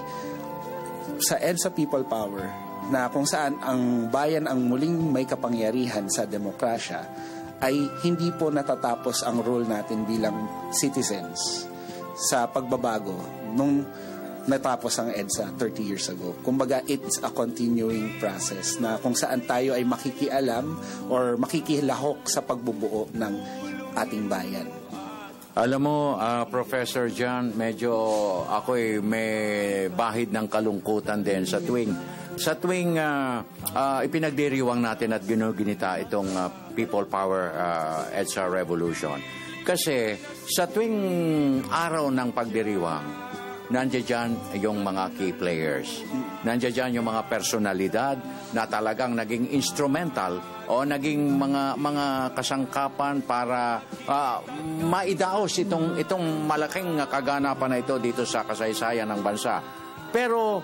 sa EDSA People Power na kung saan ang bayan ang muling may kapangyarihan sa demokrasya, ay hindi po natatapos ang role natin bilang citizens sa pagbabago nung natapos ang EDSA 30 years ago. Kumbaga, it's a continuing process na kung saan tayo ay makikialam or makikilahok sa pagbubuo ng ating bayan. Alam mo, Professor John, medyo ako'y may bahid ng kalungkutan din sa tuwing ipinagdiriwang natin at ginuginita itong People Power EDSA Revolution. Kasi sa tuwing araw ng pagdiriwang, nandiyan dyan yung mga key players. Nandiyan dyan yung mga personalidad na talagang naging instrumental o naging mga kasangkapan para maidaos itong malaking kaganapan na ito dito sa kasaysayan ng bansa. Pero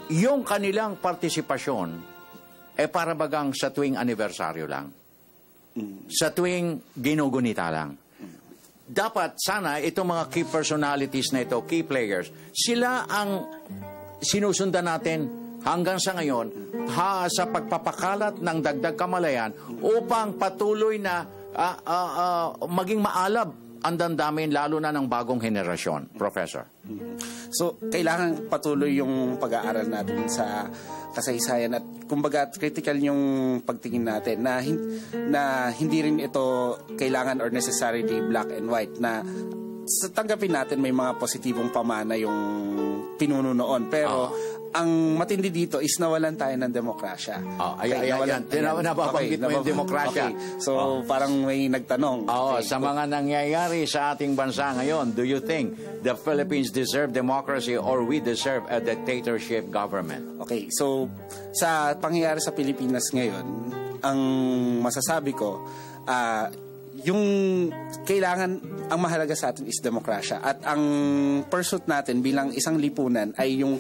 yung kanilang partisipasyon para bagang sa tuwing anibersaryo lang. Sa tuwing ginugunita lang. Dapat sana itong mga key personalities na ito, key players, sila ang sinusundan natin hanggang sa ngayon sa pagpapakalat ng dagdag kamalayan upang patuloy na maging maalab ang damdamin lalo na ng bagong henerasyon, Professor. So, kailangan patuloy yung pag-aaral natin sa kasaysayan at kumbaga critical yung pagtingin natin na hindi rin ito kailangan or necessarily black and white na tanggapin natin may mga positibong pamana yung pinuno noon pero ang matindi dito is nawalan tayo ng demokrasya. Ayan. Nababanggit mo yung demokrasya. Okay. So, parang may nagtanong. Sa mga nangyayari sa ating bansa ngayon, do you think the Philippines deserve democracy or we deserve a dictatorship government? Okay, so sa pangyayari sa Pilipinas ngayon, ang masasabi ko, yung kailangan, ang mahalaga sa atin is demokrasya. At ang pursuit natin bilang isang lipunan ay yung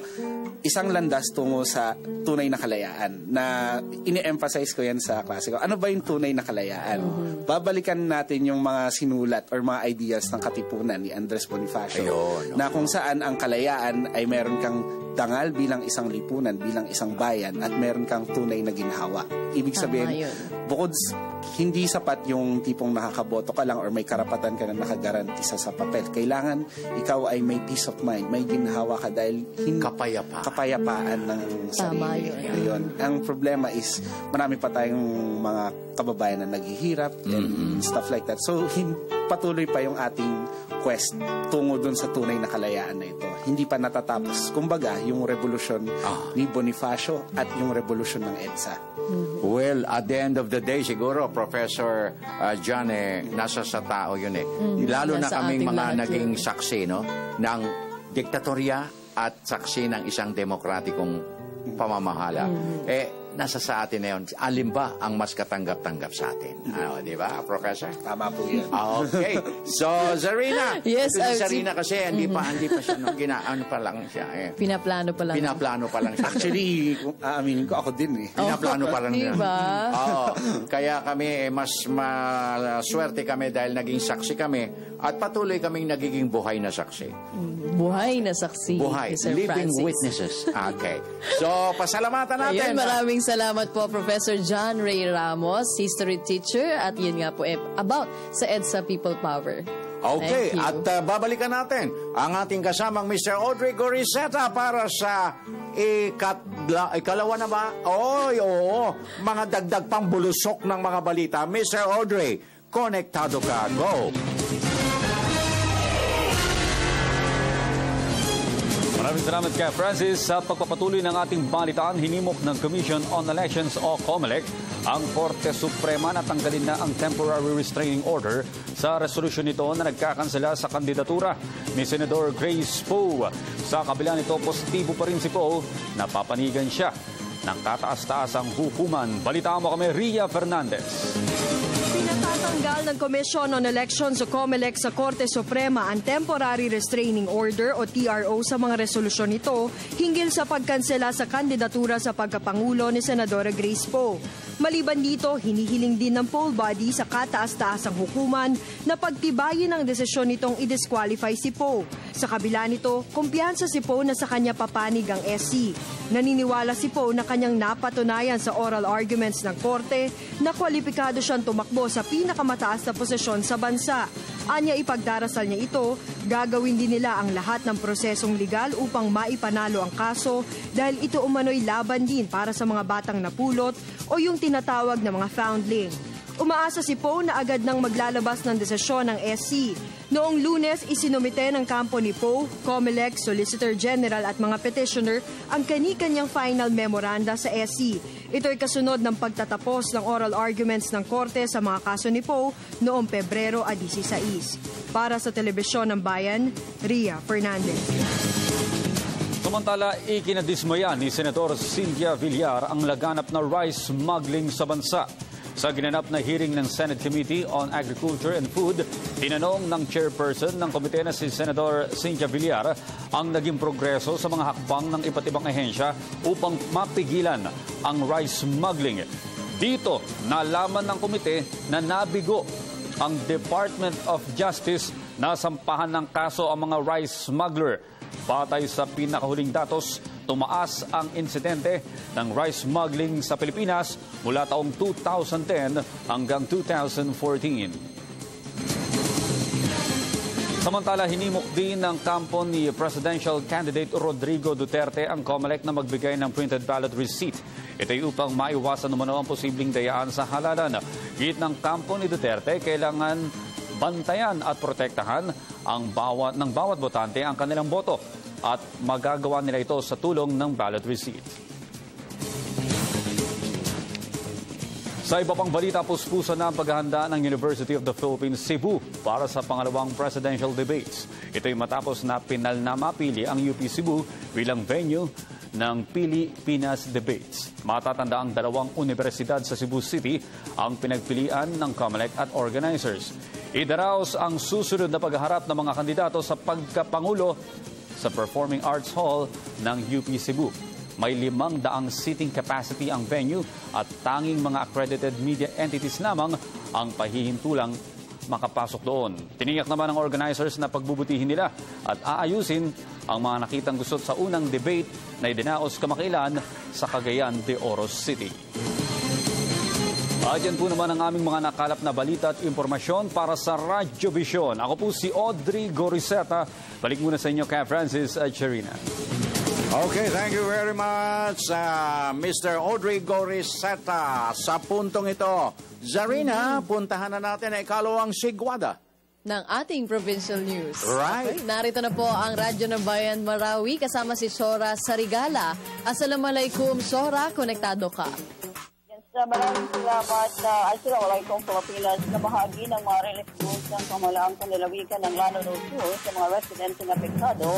isang landas tungo sa tunay na kalayaan, na ini-emphasize ko yan sa klase ko. Ano ba yung tunay na kalayaan? Babalikan natin yung mga sinulat or mga ideas ng Katipunan ni Andres Bonifacio, na kung saan ang kalayaan ay meron kang dangal bilang isang lipunan, bilang isang bayan, at meron kang tunay na ginhawa. Ibig sabihin, bukod hindi sapat yung tipong nakakaboto ka lang or may karapatan ka na nakagaranti sa papel. Kailangan ikaw ay may peace of mind, may ginhawa ka dahil kapayapaan ng sarili. Ayun. Ang problema is marami pa tayong mga kababayan na naghihirap and stuff like that. So, patuloy pa yung ating quest tungo dun sa tunay na kalayaan na ito. Hindi pa natatapos. Kumbaga, yung revolusyon ni Bonifacio at yung revolusyon ng EDSA. Well, at the end of the day, siguro, Professor John, nasa sa tao yun Lalo na kaming mga naging saksi ng diktatorya at saksi ng isang demokratikong pamamahala. Nasa sa atin na yun. Alin ba ang mas katanggap-tanggap sa atin? Di ba, Professor? Tama po yan. Okay. So, Zarina. Yes, Zarina kasi, hindi pa siya, ano pa lang siya. Pinaplano pa lang. Pinaplano pa lang siya. Actually, aaminin ko, ako din Pinaplano pa lang niya. Diba? Kaya kami, mas maswerte kami dahil naging saksi kami at patuloy kaming nagiging buhay na saksi. Buhay na saksi. Buhay. Living witnesses. Okay. So, pasalamatan natin. Ayun, maraming salamat po, Professor John Ray Ramos, history teacher, at yun nga po about sa EDSA People Power. Okay, at babalikan natin ang ating kasamang Mr. Audrey Goriseta para sa ikalawa na ba? Oo. Mga dagdag pang bulusok ng mga balita. Mr. Audrey, konektado ka. Go! Maraming salamat kay Francis. Sa pagpapatuloy ng ating balitaan, hinimok ng Commission on Elections o COMELEC ang Korte Suprema na tanggalin na ang temporary restraining order sa resolusyon nito na nagkakansela sa kandidatura ni Senador Grace Poe. Sa kabila nito, positibo pa rin si Poe na papanigan siya ng kataas-taasang hukuman. Balitaan mo kami, Ria Fernandez. Pinatatanggal ng Commission on Elections o COMELEC sa Korte Suprema ang Temporary Restraining Order o TRO sa mga resolusyon nito hinggil sa pagkansela sa kandidatura sa pagkapangulo ni Senadora Grace Poe. Maliban dito, hinihiling din ng poll body sa kataas-taasang hukuman na pagtibayin ang desisyon nitong i-disqualify si Poe. Sa kabila nito, kumpiyansa si Poe na sa kanya papanig ang SC. Naniniwala si Poe na kanyang napatunayan sa oral arguments ng korte na kwalipikado siyang tumakbo sa pinakamataas na posisyon sa bansa. Anya ipagdarasal niya ito, gagawin din nila ang lahat ng prosesong legal upang maipanalo ang kaso dahil ito umano'y laban din para sa mga batang napulot o yung tinatawag na mga foundling. Umaasa si Poe na agad nang maglalabas ng desisyon ng SC. Noong Lunes, isinumite ng kampo ni Poe, COMELEC, Solicitor General at mga petitioner ang kani-kanyang final memoranda sa SC. Ito'y kasunod ng pagtatapos ng oral arguments ng korte sa mga kaso ni Poe noong Pebrero 16. Para sa Telebisyon ng Bayan, Ria Fernandez. Samantala, ikinadismaya ni Senador Cynthia Villar ang laganap na rice smuggling sa bansa. Sa ginanap na hearing ng Senate Committee on Agriculture and Food, tinanong ng chairperson ng komite na si Senador Cynthia Villar ang naging progreso sa mga hakbang ng iba't ibang ahensya upang mapigilan ang rice smuggling. Dito, nalaman ng komite na nabigo ang Department of Justice na sampahan ng kaso ang mga rice smuggler. Batay sa pinakahuling datos, tumaas ang insidente ng rice smuggling sa Pilipinas mula taong 2010 hanggang 2014. Samantala, hinimok din ng kampo ni Presidential Candidate Rodrigo Duterte ang COMELEC na magbigay ng printed ballot receipt. Ito'y upang maiwasan naman ang posibleng dayaan sa halalan. Git ng kampo ni Duterte, kailangan bantayan at protektahan ang bawat botante ang kanilang boto. at magagawa nila ito sa tulong ng ballot receipt. Sa iba pang balita, puspusan na ang paghahanda ng University of the Philippines, Cebu para sa pangalawang presidential debates. Ito'y matapos na mapili ang UP Cebu bilang venue ng Pilipinas Debates. Matatanda ang dalawang universidad sa Cebu City ang pinagpilian ng COMELEC at organizers. Idaraos ang susunod na pagharap ng mga kandidato sa pagkapangulo sa Performing Arts Hall ng UP Cebu. May 500 seating capacity ang venue at tanging mga accredited media entities lamang ang pahihintulang makapasok doon. Tiniyak naman ng organizers na pagbubutihin nila at aayusin ang mga nakitang gusot sa unang debate na idinaos kamakailan sa Cagayan de Oro City. At yan po naman ang aming mga nakalap na balita at impormasyon para sa Radyo Vision. Ako po si Audrey Goriseta. Balik muna sa inyo kay Francis at Sharina. Okay, thank you very much, Mr. Audrey Goriseta. Sa puntong ito, Zarina, puntahan na natin ang ikalawang sigwada ng ating provincial news. Right. Okay, narito na po ang Radyo ng Bayan Marawi kasama si Sora Sarigala. Assalamualaikum, Sora, konektado ka. Maraming salamat. Assalamualaikum Pilipinas na bahagi ng mga relief goods ng pamalaang panlalawigan ng Lanao del Sur sa mga residents na apektado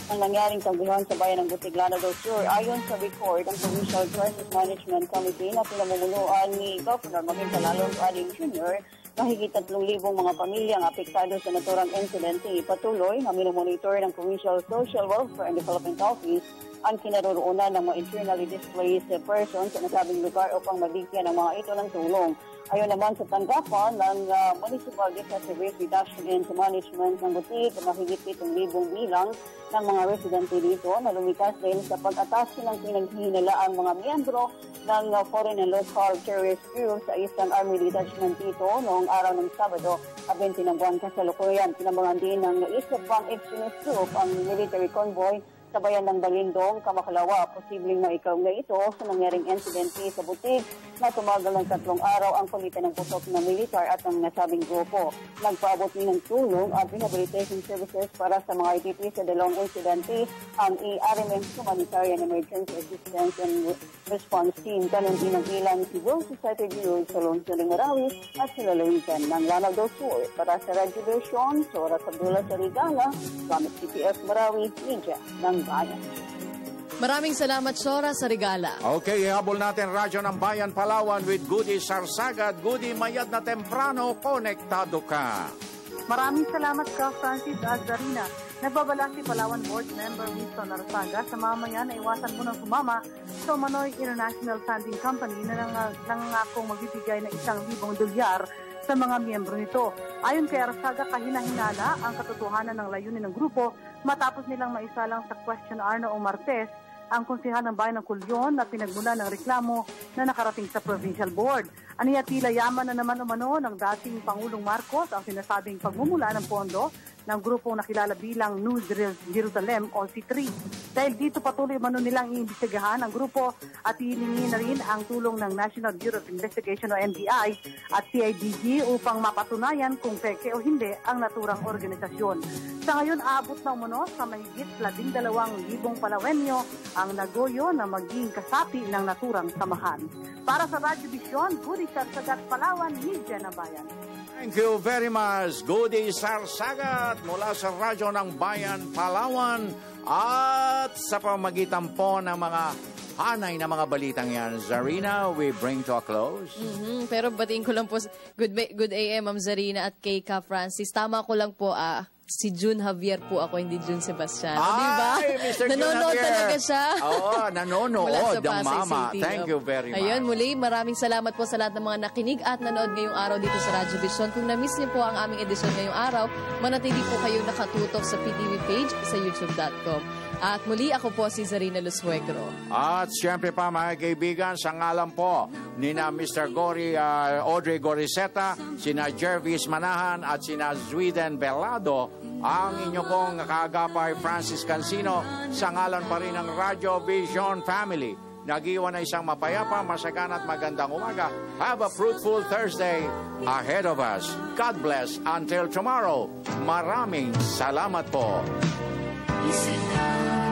ang nangyaring kaguluhan sa bayan ng Butig, Lanao del Sur. Ayon sa report ng Provincial Crisis Management Committee na pinamumunuan ni Governor Maging Talalong Ading Jr., mahigit 3,000 mga pamilyang apektado sa naturang insidente. Patuloy na minomonitor ng Provincial Social Welfare and Development Office ang kinaroroonan ng mga internally displaced persons sa nasabing lugar upang mabigyan ng mga ito ng tulong. Ayon naman sa tanggapan ng Municipal Disaster Risk Reduction and Management ng Butig, mahigit 7,000 bilang ng mga residente dito na lumikas din sa pag-atake ng pinaghihinalaang mga miyembro ng foreign and local terrorist group sa isang army detachment dito noong araw ng Sabado, 20 ng buwan kasalukuyan. Pinambangan din ng isa pang extremist group ang military convoy sa bayan ng Balindong, Kamakalawa. Posibleng maikaw na ito sa nangyaring insidente sa Butig na tumagal ng 3 araw ang pagitan ng putok ng militar at ng nasabing grupo. Nagpaabot din ng tulong at rehabilitation services para sa mga IDP sa dalawang insidente ang ERMS Humanitarian Emergency Assistance and Response Team. Ganon din ang ilang civil society groups sa lungsod ng Marawi at sa lalawigan ng Lanao del Sur. Para sa Radyo Vision, Sora Abdullah Sarigala, gamit CPF Marawi, Media ng Bayan. Maraming salamat, Sora Sarigala. Okay, ihabol natin Radyo ng Bayan Palawan with Goody Sarsagad. Goody, mayad na temprano, konektado ka. Maraming salamat ka, Francis at Zarina. Nagbabala si Palawan Board Member Winston Arsaga sa mamaya na iwasan mo ng sumama sa Manoy International Sanding Company na nangangakong magbibigay ng $1,000 sa mga miyembro nito. Ayon kay Arsaga, kahina-hinala ang katotohanan ng layunin ng grupo matapos nilang maisalang sa questionnaire noong Martes ang konsehal ng bayan ng Culyon na pinagmula ng reklamo na nakarating sa Provincial Board. Aniya tila yaman na naman umano ng dating Pangulong Marcos ang sinasabing pagmumula ng pondo ng grupong nakilala bilang New Jerusalem o C3. Dahil dito patuloy umano nilang iimbestigahan ang grupo at hihingi na rin ang tulong ng National Bureau of Investigation o NBI at CIDG upang mapatunayan kung peke o hindi ang naturang organisasyon. Sa ngayon, aabot na umano sa mahigit 12,000 Palawenyo ang nagoyo na maging kasapi ng naturang samahan. Para sa Radyo Vision, Goody Sarsagat, Palawan, Media ng Bayan. Thank you very much, Goody Sarsagat, mula sa Radyo ng Bayan, Palawan. At sa pamagitan po ng mga hanay na mga balitang yan, Zarina, we bring to a close. Pero batiin ko lang po, good AM, Ma'am Zarina at kay Ka Francis. Tama ko lang po, si June Javier po ako, hindi June Sebastiano. Diba? Mr. Nanonood talaga siya. Oo, nanonood. Mula sa The Pasay Mama. City. Thank you very much. Ayun, muli, maraming salamat po sa lahat ng mga nakinig at nanood ngayong araw dito sa Radyo Vision. Kung na-miss niyo po ang aming edisyon ngayong araw, manatili po kayo nakatutok sa PTV page sa youtube.com. At muli, ako po si Zarina Lusuegro. At siyempre pa, mga kaibigan, sa ngalan po ni na Mr. Audrey Goriseta, sina Jervis Manahan at sina Zweden Belado, ang inyo pong kaagapay Francis Cancino, sa ngalan pa rin ng Radyo Vision Family. Nag-iwan na isang mapayapa, masagana at magandang umaga. Have a fruitful Thursday ahead of us. God bless until tomorrow. Maraming salamat po. sit down.